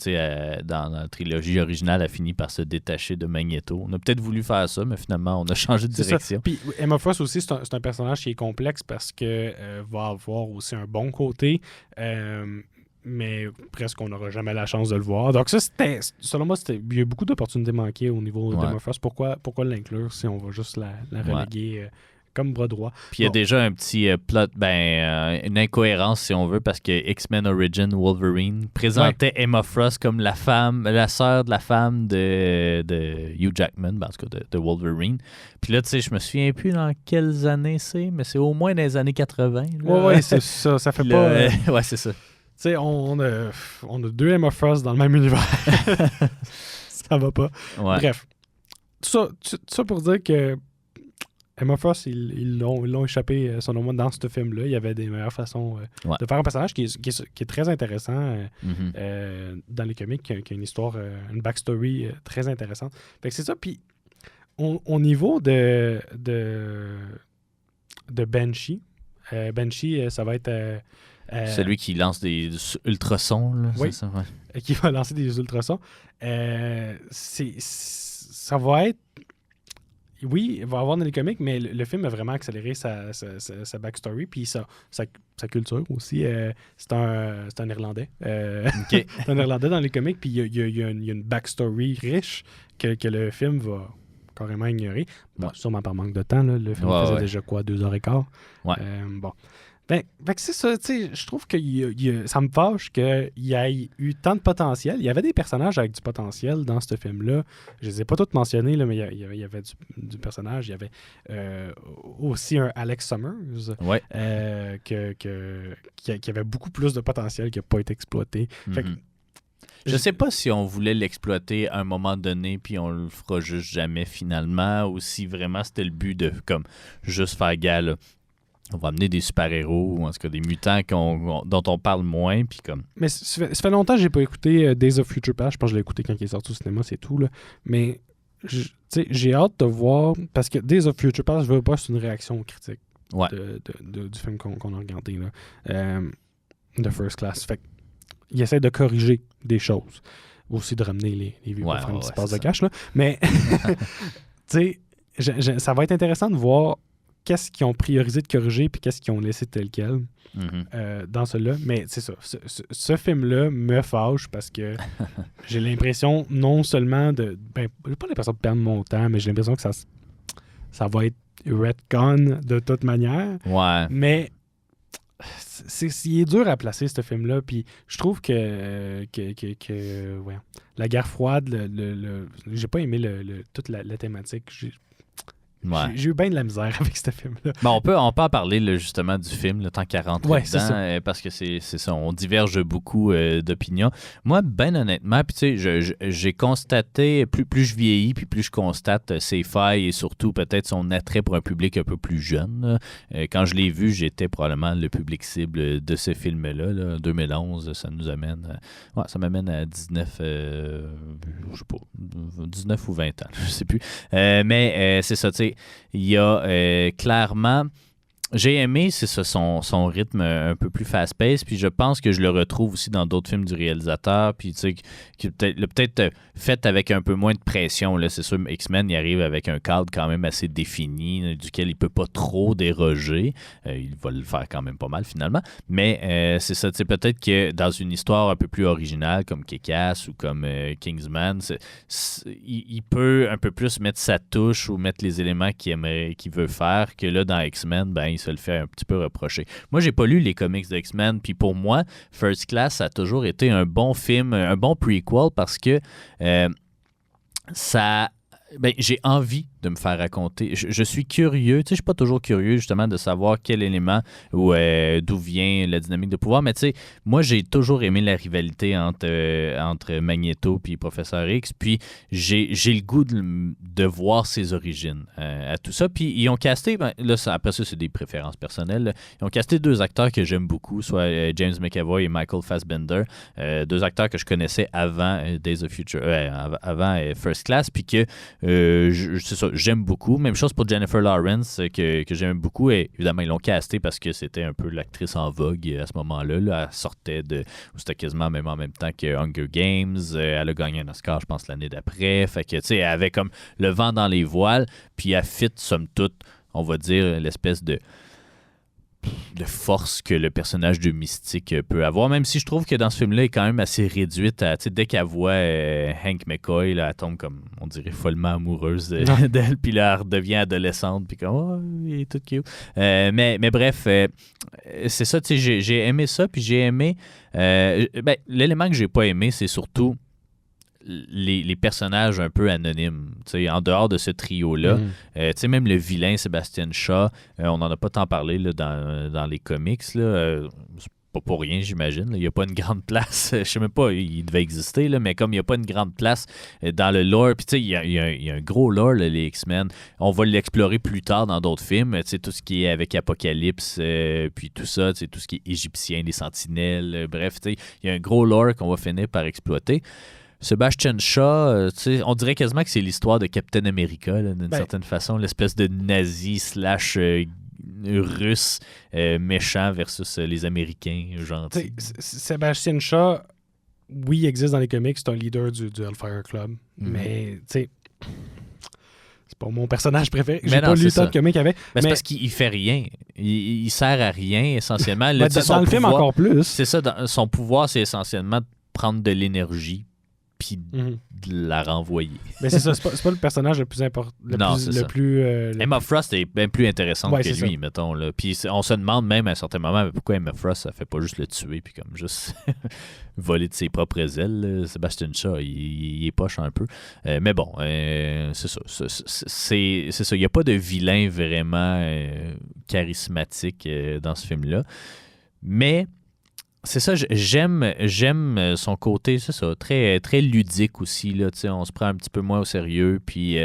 dans la trilogie originale, a fini par se détacher de Magneto. On a peut-être voulu faire ça, mais finalement, on a changé de C'est ça. direction. Puis Emma Frost aussi, c'est un personnage qui est complexe parce que va avoir aussi un bon côté, mais presque on n'aura jamais la chance de le voir. Donc ça, selon moi, il y a beaucoup d'opportunités manquées au niveau Ouais. d'Emma Frost. Pourquoi l'inclure si on va juste la reléguer comme bras droit? Puis il y a Bon. déjà un petit plot, une incohérence si on veut, parce que X-Men Origin Wolverine présentait Emma Frost comme la sœur de la femme de Hugh Jackman, en tout cas de Wolverine. Puis là, tu sais, je me souviens plus dans quelles années c'est, mais c'est au moins dans les années 80. Là. Ouais, c'est ça. Ça fait Puis pas. là, ouais, c'est ça. Tu sais, on a deux Emma Frost dans le même univers. Ça va pas. Ouais. Bref. Tout ça pour dire que Emma Frost, ils l'ont échappé, selon moi, dans ce film-là. Il y avait des meilleures façons de faire un personnage qui est très intéressant Mhm. dans les comics, qui a une histoire, une backstory très intéressante. Fait que c'est ça. Puis, au niveau de Banshee, ça va être... Celui qui lance des ultrasons, là, Oui. c'est ça? Ouais. qui va lancer des ultrasons. Ça va être... Oui, il va avoir dans les comics, mais le film a vraiment accéléré sa backstory, puis sa culture aussi. C'est un Irlandais. OK. C'est un Irlandais dans les comics, puis il y a une backstory riche que le film va carrément ignorer. Bon, Ouais. sûrement par manque de temps. Là. Le film faisait déjà quoi, 2h15? Ouais. Bon. Fait que c'est ça, tu sais, je trouve que ça me fâche qu'il y ait eu tant de potentiel. Il y avait des personnages avec du potentiel dans ce film-là. Je les ai pas tous mentionnés, là, mais il y avait du personnage. Il y avait aussi un Alex Summers Ouais. qui avait beaucoup plus de potentiel qui n'a pas été exploité. Fait que, Mhm. Je sais pas si on voulait l'exploiter à un moment donné, puis on le fera juste jamais finalement, ou si vraiment c'était le but de comme juste faire gala. On va amener des super-héros, ou en tout cas des mutants dont on parle moins, puis comme... Mais ça fait longtemps que j'ai pas écouté Days of Future Past. Je pense que je l'ai écouté quand il est sorti au cinéma, c'est tout. Là. Mais tu sais, j'ai hâte de voir, parce que Days of Future Past, je veux pas, c'est une réaction critique Ouais. du film qu'on a regardé, là, de First Class. Fait il essaie de corriger des choses. Aussi de ramener les vieux pour faire une petite passe de cash. Là. Mais, tu sais, ça va être intéressant de voir qu'est-ce qu'ils ont priorisé de corriger puis qu'est-ce qu'ils ont laissé tel quel dans celui-là. Mais c'est ça. Ce film-là me fâche parce que j'ai l'impression non seulement de... Ben, j'ai pas l'impression de perdre mon temps, mais j'ai l'impression que ça va être retcon de toute manière. Ouais. Mais il est dur à placer, ce film-là. Puis je trouve que ouais, la guerre froide, j'ai pas aimé toute la thématique. Ouais. J'ai eu bien de la misère avec ce film-là. Bon, on peut en parler là, justement du film, le temps 40 Ouais, dedans, c'est ça. parce que c'est ça, on diverge beaucoup d'opinions. Moi, ben honnêtement, puis tu sais, j'ai constaté, plus je vieillis, puis plus je constate ses failles et surtout peut-être son attrait pour un public un peu plus jeune. Quand je l'ai vu, j'étais probablement le public cible de ce film-là. Là. 2011, ça nous amène... ça m'amène à 19, je sais pas, 19 ou 20 ans, je sais plus. Mais c'est ça, tu sais, il y a clairement... J'ai aimé, c'est ça, son rythme un peu plus fast-paced, puis je pense que je le retrouve aussi dans d'autres films du réalisateur, puis tu sais, qui peut-être fait avec un peu moins de pression. Là, c'est sûr, X-Men, il arrive avec un cadre quand même assez défini, duquel il peut pas trop déroger. Il va le faire quand même pas mal, finalement. Mais c'est ça, tu sais, peut-être que dans une histoire un peu plus originale, comme Kick-Ass ou comme Kingsman, il peut un peu plus mettre sa touche ou mettre les éléments qu'il veut faire, que là, dans X-Men, ben, il se le fait un petit peu reprocher. Moi, j'ai pas lu les comics de X-Men, puis pour moi, First Class a toujours été un bon film, un bon prequel, parce que j'ai envie de me faire raconter. Je suis curieux, tu sais, je suis pas toujours curieux justement de savoir quel élément ou d'où vient la dynamique de pouvoir, mais tu sais, moi j'ai toujours aimé la rivalité entre Magneto puis Professeur X, puis j'ai le goût de voir ses origines à tout ça. Puis ils ont casté, après ça c'est des préférences personnelles, là. Ils ont casté 2 acteurs que j'aime beaucoup, soit James McAvoy et Michael Fassbender, 2 acteurs que je connaissais avant Days of Future, avant First Class, puis que c'est ça, j'aime beaucoup. Même chose pour Jennifer Lawrence, que j'aime beaucoup. Et évidemment, ils l'ont casté parce que c'était un peu l'actrice en vogue à ce moment-là. Là. Elle sortait c'était quasiment même en même temps que Hunger Games. Elle a gagné un Oscar, je pense, l'année d'après. Fait que, tu sais, elle avait comme le vent dans les voiles, puis elle fit, somme toute, on va dire, l'espèce de force que le personnage de Mystique peut avoir, même si je trouve que dans ce film-là, elle est quand même assez réduite. Dès qu'elle voit Hank McCoy, là, elle tombe comme, on dirait, follement amoureuse d'elle, puis là, elle redevient adolescente, puis comme, oh, il est tout cute. Mais bref, c'est ça, tu sais, j'ai aimé ça, puis j'ai aimé... l'élément que j'ai pas aimé, c'est surtout les personnages un peu anonymes, en dehors de ce trio-là. Même le vilain Sebastian Shaw, on n'en a pas tant parlé là, dans les comics. Là, c'est pas pour rien, j'imagine. Il n'y a pas une grande place. Je sais même pas, il devait exister, là, mais comme il n'y a pas une grande place dans le lore, puis il y a un gros lore, là, les X-Men. On va l'explorer plus tard dans d'autres films. Tout ce qui est avec Apocalypse, puis tout ça, tout ce qui est égyptien, les sentinelles. Bref, il y a un gros lore qu'on va finir par exploiter. Sebastian Shaw, on dirait quasiment que c'est l'histoire de Captain America, là, d'une certaine façon, l'espèce de nazi / russe méchant versus les Américains gentils. Sebastian Shaw, oui, il existe dans les comics, c'est un leader du Hellfire Club, mais c'est pas mon personnage préféré. J'ai pas lu tant de comics avec. Mais c'est parce qu'il fait rien. Il sert à rien, essentiellement. Là, dans le film, encore plus. C'est ça, son pouvoir, c'est essentiellement de prendre de l'énergie puis de la renvoyer. Mais c'est ça, c'est pas le personnage le plus important. Emma Frost est bien plus intéressante que lui, mettons. Là. Puis on se demande même à un certain moment pourquoi Emma Frost, ça fait pas juste le tuer puis comme juste voler de ses propres ailes. Là. Sebastian Shaw, il est poche un peu. Mais bon, c'est ça. C'est ça. Il n'y a pas de vilain vraiment charismatique dans ce film-là. Mais c'est ça, j'aime son côté, c'est ça, très, très ludique aussi, là, on se prend un petit peu moins au sérieux, puis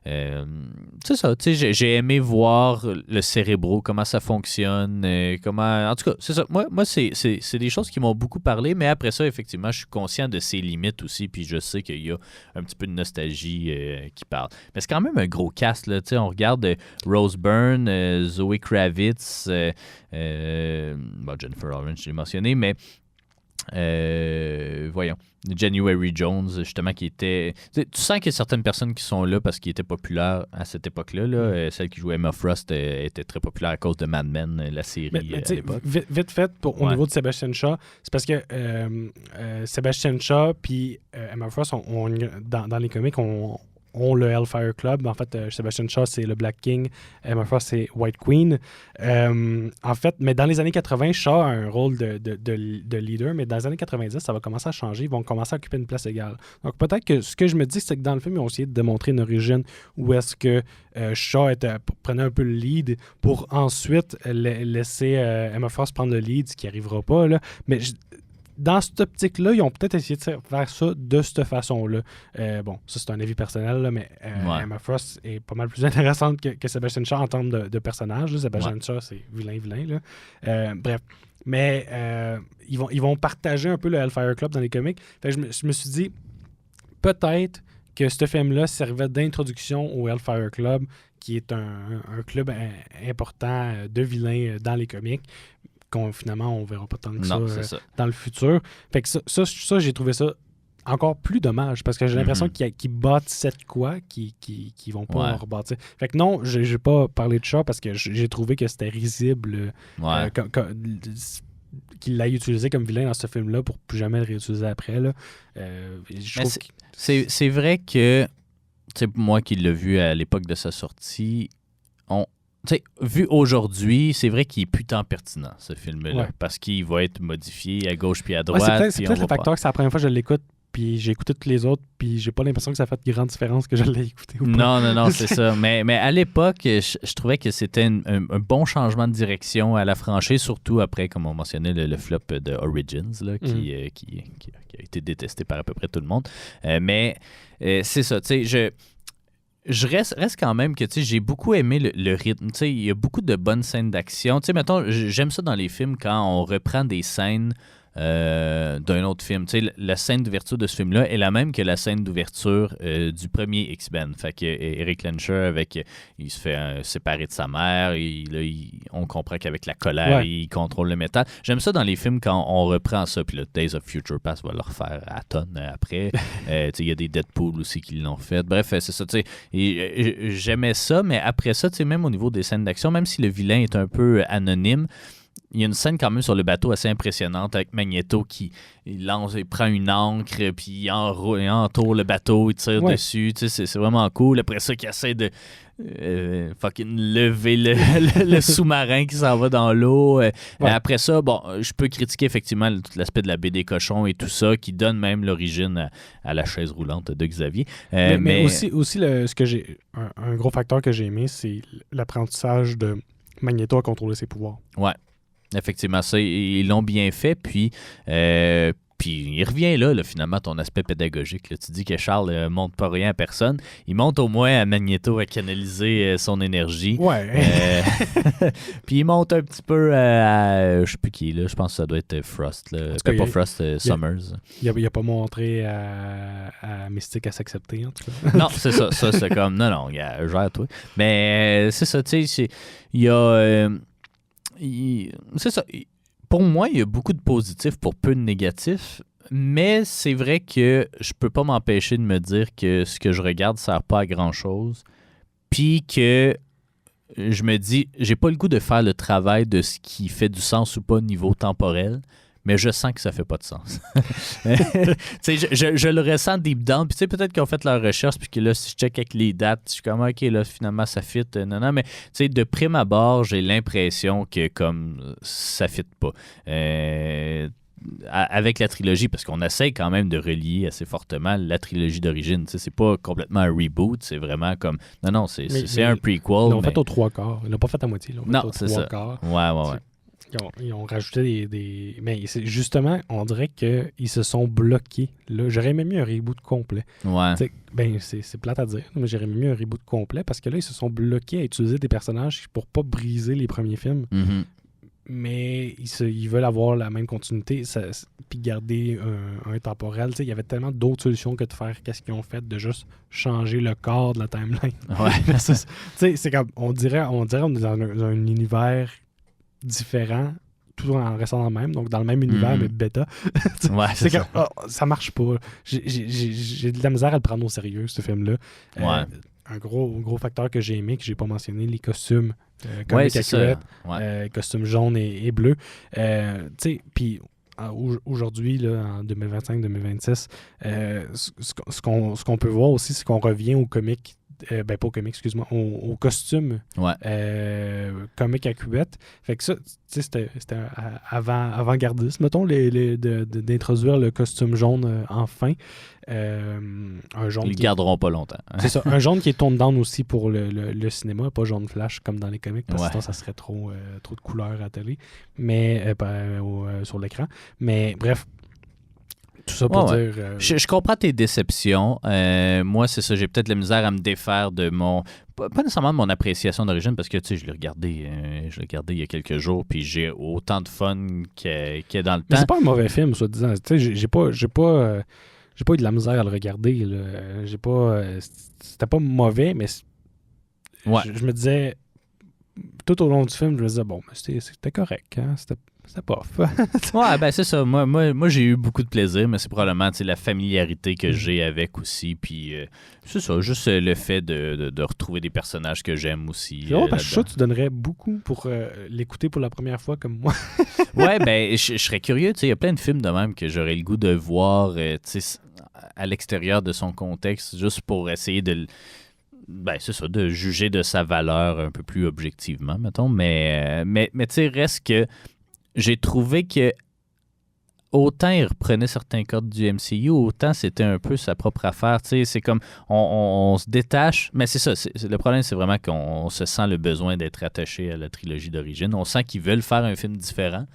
c'est ça, j'ai aimé voir le cérébro, comment ça fonctionne, en tout cas, c'est ça, moi c'est des choses qui m'ont beaucoup parlé, mais après ça, effectivement, je suis conscient de ses limites aussi, puis je sais qu'il y a un petit peu de nostalgie qui parle. Mais c'est quand même un gros cast, là, on regarde Rose Byrne, Zoe Kravitz, Jennifer Lawrence, je l'ai mentionné, mais voyons, January Jones, justement, qui était... Tu sens qu'il y a certaines personnes qui sont là parce qu'ils étaient populaires à cette époque-là. Là. Celle qui jouait Emma Frost était très populaire à cause de Mad Men, la série à l'époque. Vite fait, au niveau de Sebastian Shaw, c'est parce que Sebastian Shaw puis Emma Frost, dans les comics, ont le Hellfire Club. En fait, Sebastian Shaw, c'est le Black King. Emma Frost, c'est White Queen. En fait, mais dans les années 80, Shaw a un rôle de leader, mais dans les années 90, ça va commencer à changer. Ils vont commencer à occuper une place égale. Donc, peut-être que ce que je me dis, c'est que dans le film, ils ont essayé de démontrer une origine où est-ce que Shaw prenait un peu le lead pour ensuite laisser Emma Frost prendre le lead, ce qui n'arrivera pas, là. Mais dans cette optique-là, ils ont peut-être essayé de faire ça de cette façon-là. Bon, ça, c'est un avis personnel, là, mais Emma Frost est pas mal plus intéressante que Sebastian Shaw en termes de personnage. Là. Sebastian Shaw, c'est vilain. Là. Bref. Mais ils vont partager un peu le Hellfire Club dans les comics. Fait que je me suis dit, peut-être que ce film-là servait d'introduction au Hellfire Club, qui est un club important de vilains dans les comics. Finalement, on verra pas tant que ça dans le futur. Fait que ça, j'ai trouvé ça encore plus dommage parce que j'ai l'impression qu'ils bâtissaient de quoi qui vont pas rebâtir. Fait que non, j'ai pas parlé de Shaw parce que j'ai trouvé que c'était risible qu'il l'ait utilisé comme vilain dans ce film-là pour plus jamais le réutiliser après. Là. C'est vrai que, moi qui l'ai vu à l'époque de sa sortie, vu aujourd'hui, c'est vrai qu'il est plus tant pertinent, ce film-là, parce qu'il va être modifié à gauche puis à droite. C'est peut-être le facteur que c'est la première fois que je l'écoute, puis j'ai écouté tous les autres, puis j'ai pas l'impression que ça fait de grande différence que je l'ai écouté ou pas. Non, c'est ça. Mais à l'époque, je trouvais que c'était un bon changement de direction à la franchise, surtout après, comme on mentionnait, le flop de Origins, là, qui a été détesté par à peu près tout le monde. Mais c'est ça, tu sais, je reste quand même que, tu sais, j'ai beaucoup aimé le rythme. Tu sais, il y a beaucoup de bonnes scènes d'action. Tu sais, mettons, j'aime ça dans les films quand on reprend des scènes d'un autre film. Tu sais, la scène d'ouverture de ce film-là est la même que la scène d'ouverture du premier X-Men. Fait que Eric Lencher, il se fait séparer de sa mère. On comprend qu'avec la colère, il contrôle le métal. J'aime ça dans les films quand on reprend ça. Puis là, Days of Future Past va le refaire à tonnes après. Tu sais, il y a des Deadpool aussi qui l'ont fait. Bref, c'est ça. Tu sais, j'aimais ça, mais après ça, tu sais, même au niveau des scènes d'action, même si le vilain est un peu anonyme, il y a une scène quand même sur le bateau assez impressionnante avec Magneto qui il prend une ancre, puis il entoure le bateau, il tire dessus. Tu sais, c'est vraiment cool. Après ça, qu'il essaie de fucking lever le sous-marin qui s'en va dans l'eau. Après ça, bon, je peux critiquer effectivement tout l'aspect de la baie des cochons et tout ça, qui donne même l'origine à la chaise roulante de Xavier. Mais aussi ce que j'ai un gros facteur que j'ai aimé, c'est l'apprentissage de Magneto à contrôler ses pouvoirs. Ouais. Effectivement, ça, ils l'ont bien fait, puis il revient là, finalement, ton aspect pédagogique. Là. Tu dis que Charles ne montre pas rien à personne. Il montre au moins à Magneto à canaliser son énergie. Ouais. Puis il monte un petit peu à je sais plus qui, là. Je pense que ça doit être Frost. Là. Pas Frost, Summers. Il n'a pas montré à Mystique à s'accepter, en tout cas. Non, c'est ça. Ça, c'est comme, non, gère-toi. Mais c'est ça, tu sais, il y a... c'est ça. Pour moi, il y a beaucoup de positifs pour peu de négatifs, mais c'est vrai que je peux pas m'empêcher de me dire que ce que je regarde ne sert pas à grand-chose, puis que je me dis, j'ai pas le goût de faire le travail de ce qui fait du sens ou pas au niveau temporel, mais je sens que ça fait pas de sens. je le ressens deep down. Puis peut-être qu'ils ont fait leur recherche, puis que là, si je check avec les dates, je suis comme, OK, là, finalement, ça fit. Non, mais de prime abord, j'ai l'impression que comme ça fit pas. Avec la trilogie, parce qu'on essaie quand même de relier assez fortement la trilogie d'origine. C'est pas complètement un reboot, c'est vraiment comme... Non, c'est un prequel. Ils l'ont fait aux 3/4. Ils l'ont pas fait à moitié. Non, c'est ça. Ouais. Ils ont rajouté des... Mais justement, on dirait qu'ils se sont bloqués. Là, j'aurais aimé mieux un reboot complet. Ouais. C'est plate à dire, mais j'aurais aimé mieux un reboot complet parce que là, ils se sont bloqués à utiliser des personnages pour pas briser les premiers films. Mm-hmm. Mais ils veulent avoir la même continuité puis garder un temporel. Il y avait tellement d'autres solutions que de faire qu'est-ce qu'ils ont fait, de juste changer le corps de la timeline. Ouais. c'est comme, on dirait on est dans un univers différent tout en restant dans le même, donc dans le même univers mais bêta. Ouais, c'est ça. Ça marche pas. J'ai de la misère à le prendre au sérieux, ce film-là. Ouais. Un gros facteur que j'ai aimé, que j'ai pas mentionné, les costumes comic accurate, costumes jaunes et bleus. Puis aujourd'hui, là, en 2025-2026, ce qu'on peut voir aussi, c'est qu'on revient au comic. Pas au comic, excuse-moi, au costume comic accurate. Fait que ça, c'était avant-gardiste, mettons, d'introduire le costume jaune enfin. Un jaune ils le garderont pas longtemps. C'est ça, un jaune qui est tone down aussi pour le cinéma, pas jaune flash comme dans les comics, parce que sinon ça serait trop de couleurs à la télé, mais sur l'écran. Mais bref, tout ça pour dire... Je comprends tes déceptions. Moi, c'est ça. J'ai peut-être la misère à me défaire de mon... Pas nécessairement de mon appréciation d'origine, parce que, tu sais, je l'ai regardé il y a quelques jours, puis j'ai autant de fun qu'il y a dans le temps. Mais c'est pas un mauvais film, soit disant. Tu sais, j'ai pas eu de la misère à le regarder. Là. C'était pas mauvais, mais je me disais... Tout au long du film, je me disais, bon, c'était correct, hein? C'était pas ouais, ben c'est ça. Moi, j'ai eu beaucoup de plaisir, mais c'est probablement la familiarité que j'ai avec aussi. Puis c'est ça, juste le fait de retrouver des personnages que j'aime aussi. C'est vrai, parce que tu donnerais beaucoup pour l'écouter pour la première fois comme moi. Ouais, ben je serais curieux. Il y a plein de films de même que j'aurais le goût de voir à l'extérieur de son contexte, juste pour essayer de... Ben, c'est ça, de juger de sa valeur un peu plus objectivement, mettons. Mais tu sais, reste que j'ai trouvé que autant il reprenait certains codes du MCU, autant c'était un peu sa propre affaire. Tu sais, c'est comme on se détache, mais c'est ça. Le problème, c'est vraiment qu'on se sent le besoin d'être attaché à la trilogie d'origine. On sent qu'ils veulent faire un film différent,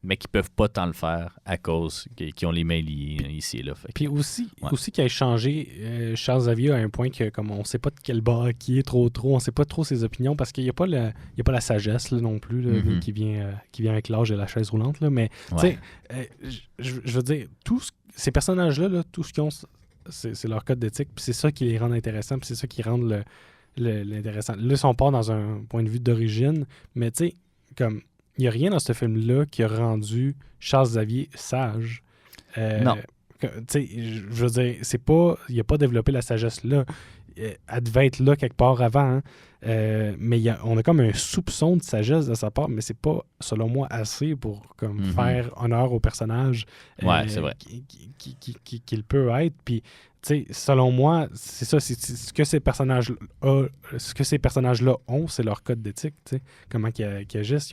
mais qu'ils peuvent pas tant le faire à cause qu'ils ont les mains liées ici et là. Puis aussi qu'il a changé, Charles Xavier à un point que comme on sait pas de quel bord qui est trop, on sait pas trop ses opinions parce qu'il y a pas la sagesse là, non plus là, qui vient avec l'âge et la chaise roulante là, mais tu sais, je veux dire ces personnages là, tout ce qu'ils ont, c'est leur code d'éthique, puis c'est ça qui les rend intéressants, puis c'est ça qui rend l'intéressant. Là, si on part dans un point de vue d'origine, mais tu sais, comme il n'y a rien dans ce film-là qui a rendu Charles Xavier sage. Non. Tu sais, je veux dire, c'est pas... Il n'a pas développé la sagesse là. Elle devait être là quelque part avant. Hein. Mais on a comme un soupçon de sagesse de sa part, mais c'est pas, selon moi, assez pour comme, faire honneur au personnage c'est vrai. qu'il peut être. Puis, tu sais, selon moi, c'est ça, c'est ce que ces personnages-là ont, c'est leur code d'éthique, tu sais. Comment qu'ils agissent,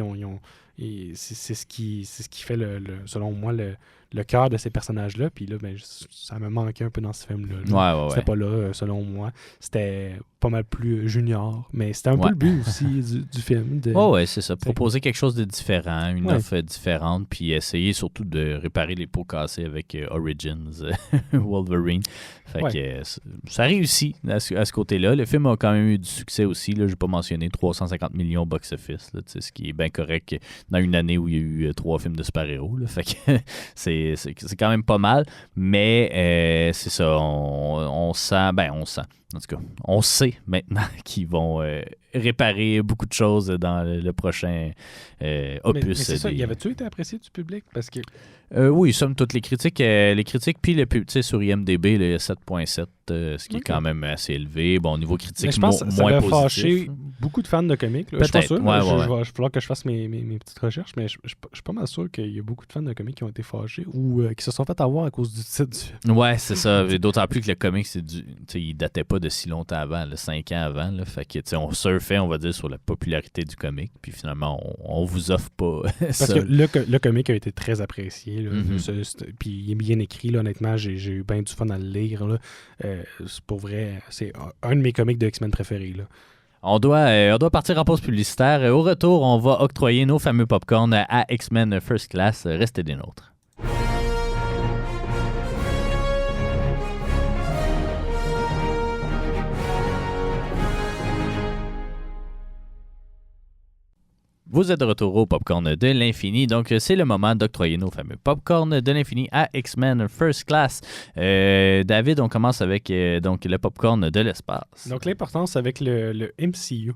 c'est ce qui fait, selon moi, le cœur de ces personnages-là. Puis là, ben, ça me manquait un peu dans ce film-là. Ouais. C'était pas là, selon moi. C'était pas mal plus junior, mais c'était un peu le but aussi du film. Ouais, c'est ça. Proposer quelque chose de différent, une offre différente, puis essayer surtout de réparer les pots cassés avec Origins Wolverine. Fait que ça réussit à ce côté-là. Le film a quand même eu du succès aussi. Je n'ai pas mentionné 350 millions box-office, ce qui est bien correct dans une année où il y a eu 3 films de super-héros. Fait que c'est quand même pas mal, mais c'est ça, on sent, en tout cas, on sait maintenant qu'ils vont réparer beaucoup de choses dans le prochain opus. Mais c'est ça, y avait-tu été apprécié du public? Parce que... oui, somme toute, les critiques puis le public, tu sais, sur IMDb, le 7.7, ce qui est quand même assez élevé. Bon, au niveau critique, je pense que ça moins va positif. fâcher beaucoup de fans de comics. Je suis pas sûr. Il va falloir que je fasse mes petites recherches, mais je suis pas mal sûr qu'il y a beaucoup de fans de comics qui ont été fâchés ou qui se sont fait avoir à cause du titre du film. Ouais, c'est ça. D'autant plus que le comic, il datait pas de si longtemps avant, 5 ans avant. Là, fait que, on surfait, on va dire, sur la popularité du comic. Puis finalement, on vous offre pas Parce que le comic a été très apprécié. Là, puis il est bien écrit. Là, honnêtement, j'ai eu bien du fun à le lire. Là. C'est pour vrai, c'est un de mes comics de X-Men préférés. Là. On doit partir en pause publicitaire. Au retour, on va octroyer nos fameux popcorn à X-Men First Class. Restez des nôtres. Vous êtes de retour au Popcorn de l'Infini, donc c'est le moment d'octroyer nos fameux Popcorn de l'Infini à X-Men First Class. David, on commence avec donc le Popcorn de l'espace. Donc l'importance avec le MCU.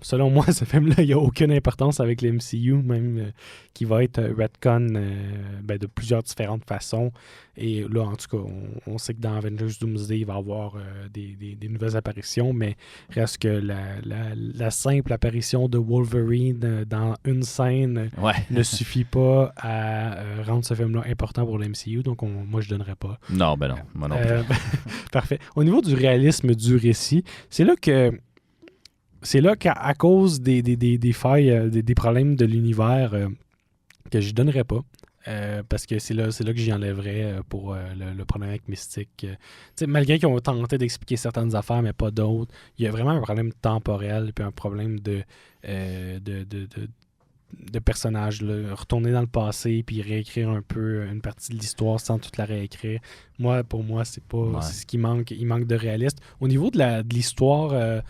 Selon moi, ce film-là, il n'y a aucune importance avec le MCU, même qui va être retcon de plusieurs différentes façons. Et là, en tout cas, on sait que dans Avengers Doomsday, il va y avoir des nouvelles apparitions, mais reste que la simple apparition de Wolverine dans une scène ne suffit pas à rendre ce film-là important pour le MCU, donc moi, je ne donnerais pas. Non, non, moi non plus. Parfait. Au niveau du réalisme du récit, c'est là qu'à cause des failles, des problèmes de l'univers, que je ne donnerais pas. Parce que c'est là que j'y enlèverais pour le problème avec Mystique. Malgré qu'ils ont tenté d'expliquer certaines affaires, mais pas d'autres, il y a vraiment un problème temporel puis un problème de personnages. Là. Retourner dans le passé puis réécrire un peu une partie de l'histoire sans toute la réécrire. Pour moi, c'est pas c'est ce qui manque. Il manque de réaliste. Au niveau de l'histoire...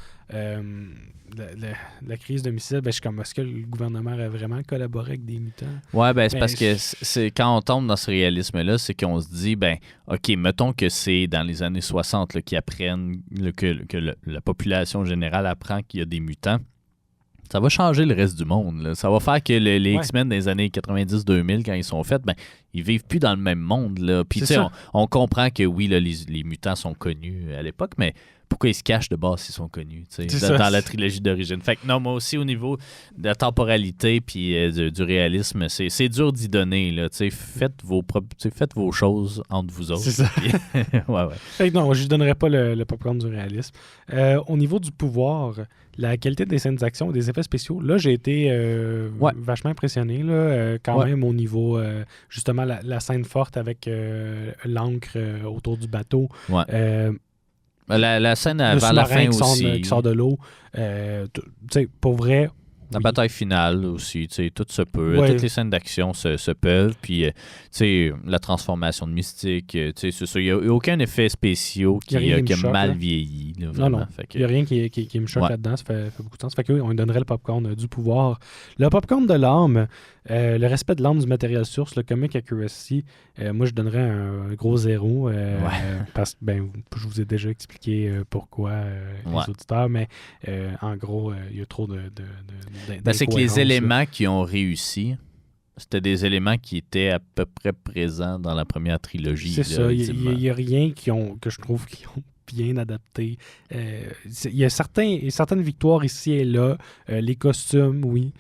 la crise de missiles, je suis comme, est-ce que le gouvernement a vraiment collaboré avec des mutants? Ouais, c'est parce que c'est quand on tombe dans ce réalisme-là, c'est qu'on se dit, OK, mettons que c'est dans les années 60 qu'ils apprennent que la population générale apprend qu'il y a des mutants. Ça va changer le reste du monde. Là. Ça va faire que les X-Men des années 90-2000, quand ils sont faits, ils vivent plus dans le même monde. Là. Puis on comprend que oui, là, les mutants sont connus à l'époque, mais pourquoi ils se cachent de base s'ils sont connus, tu sais, C'est ça. dans la trilogie d'origine. Fait que non, moi aussi, au niveau de la temporalité puis du réalisme, c'est dur d'y donner, là, tu sais, faites vos choses entre vous autres. C'est ça. Puis- ouais. Fait que non, je ne donnerais pas le popcorn du réalisme. Au niveau du pouvoir, la qualité des scènes d'action et des effets spéciaux, là, j'ai été Ouais. vachement impressionné, là, quand Ouais. même au niveau, justement, la scène forte avec l'ancre autour du bateau. Ouais. Euh, La scène le vers la fin sous-marin aussi. qui sort de l'eau. Tu sais, pour vrai... La oui. bataille finale aussi, tu sais, tout se peut. Ouais. Toutes les scènes d'action se peuvent. Puis, tu sais, la transformation de Mystique, tu sais, c'est ça. Il n'y a aucun effet spécial Il y a rien qui qui me a choque, mal là. vieilli. Là, Non, vraiment. non. Fait que- Il n'y a rien qui me choque Ouais. là-dedans. Ça fait beaucoup de sens. Fait que oui, on lui donnerait le popcorn du pouvoir. Le popcorn de l'âme, le respect de l'âme du matériel source, le comic accuracy, moi, je donnerais un gros 0. Parce que je vous ai déjà expliqué pourquoi Ouais. les auditeurs, mais en gros, il y a trop c'est que les d'incohérences, là. éléments qui ont réussi, c'était des éléments qui étaient à peu près présents dans la première trilogie. C'est là, ça. ultimement. Il n'y a rien que je trouve qui ont bien adapté. Il y a certaines victoires ici et là. Les costumes, oui.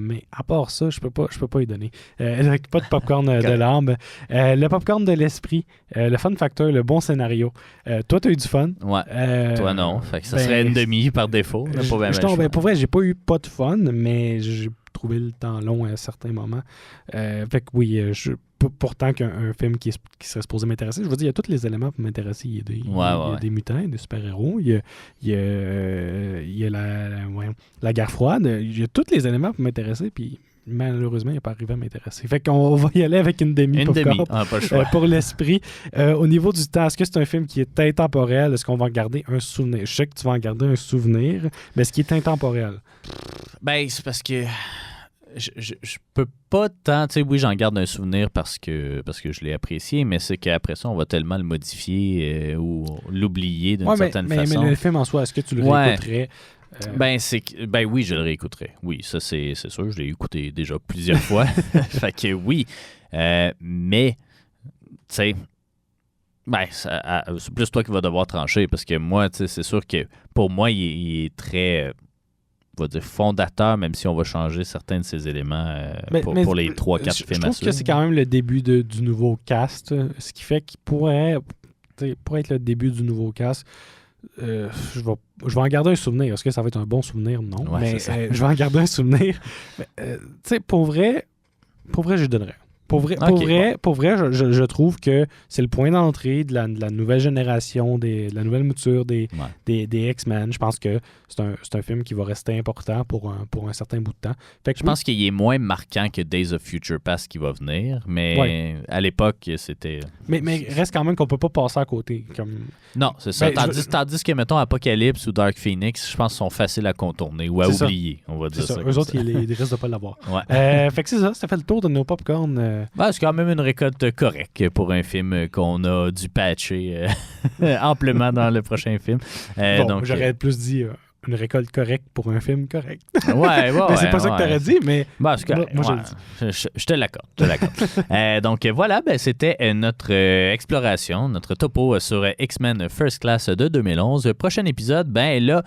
Mais à part ça, je peux pas y donner. Pas de popcorn de l'âme. Le popcorn de l'esprit. Le fun factor, le bon scénario. Toi, tu as eu du fun. Ouais. Toi, non. Fait que ça ben, serait une demi par défaut. Là, pas bien pour vrai, j'ai pas eu pas de fun, mais j'ai trouvé le temps long à certains moments. Fait que oui, pourtant qu'un film qui serait supposé m'intéresser, je veux dire, il y a tous les éléments pour m'intéresser. Il y a des mutants, des super-héros, il y a la guerre froide, il y a tous les éléments pour m'intéresser, puis malheureusement, il n'est pas arrivé à m'intéresser. Fait qu'on va y aller avec une demi popcorn. Pas le choix. Pour l'esprit. Au niveau du temps, est-ce que c'est un film qui est intemporel? Est-ce qu'on va en garder un souvenir? Je sais que tu vas en garder un souvenir, mais est-ce qu'il est intemporel? Ben, c'est parce que je peux pas tant... Tu sais, oui, j'en garde un souvenir parce que je l'ai apprécié, mais c'est qu'après ça, on va tellement le modifier ou l'oublier d'une certaine façon. Mais le film en soi, est-ce que tu le Ouais. réécouterais? Ben oui, je le réécouterai. Oui, ça c'est sûr, je l'ai écouté déjà plusieurs fois. Fait que oui. Mais, tu sais, c'est plus toi qui vas devoir trancher parce que moi, tu sais, c'est sûr que pour moi, il est très, on va dire, fondateur, même si on va changer certains de ces éléments pour les 3-4 films Je à trouve suivre. que c'est quand même le début du nouveau cast, ce qui fait qu'il pourrait être le début du nouveau cast. Je vais en garder un souvenir. Est-ce que ça va être un bon souvenir? Non. Ouais, mais c'est ça. je vais en garder un souvenir. Tu sais, pour vrai, je donnerais. Pour vrai, je trouve que c'est le point d'entrée de la nouvelle génération, de la nouvelle mouture des X-Men. Je pense que c'est un film qui va rester important pour un certain bout de temps. Fait que Je pense qu'il est moins marquant que Days of Future Past qui va venir, mais à l'époque, c'était... Mais reste quand même qu'on peut pas passer à côté. Non, c'est ça. Ben, Tandis que, mettons, Apocalypse ou Dark Phoenix, je pense qu'ils sont faciles à contourner ou à C'est ça. oublier, on va dire C'est ça. ça. comme Eux autres, ça. ils risquent de pas l'avoir. Ouais. Fait que c'est ça. Ça fait le tour de nos popcorn. C'est quand même une récolte correcte pour un film qu'on a dû patcher amplement dans le prochain film. Donc, j'aurais plus dit une récolte correcte pour un film correct. Ouais, Mais c'est pas ça que tu aurais dit, mais c'est correct. moi, je Ouais. le dis. Je te l'accorde. Donc voilà, c'était notre exploration, notre topo sur X-Men First Class de 2011. Prochain épisode, là,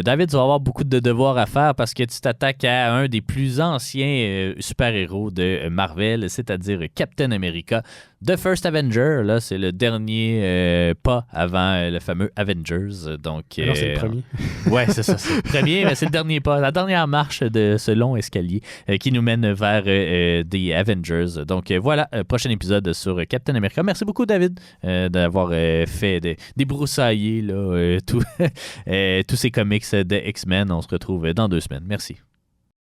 David, tu vas avoir beaucoup de devoirs à faire parce que tu t'attaques à un des plus anciens super-héros de Marvel, c'est-à-dire Captain America. The First Avenger, là, c'est le dernier pas avant le fameux Avengers. Donc, Alors, c'est le premier. Ouais, c'est ça, c'est le premier, mais c'est le dernier pas, la dernière marche de ce long escalier qui nous mène vers des Avengers. Donc voilà, prochain épisode sur Captain America. Merci beaucoup, David, d'avoir fait débroussailler là, tous ces comics de X-Men. On se retrouve dans 2 semaines. Merci.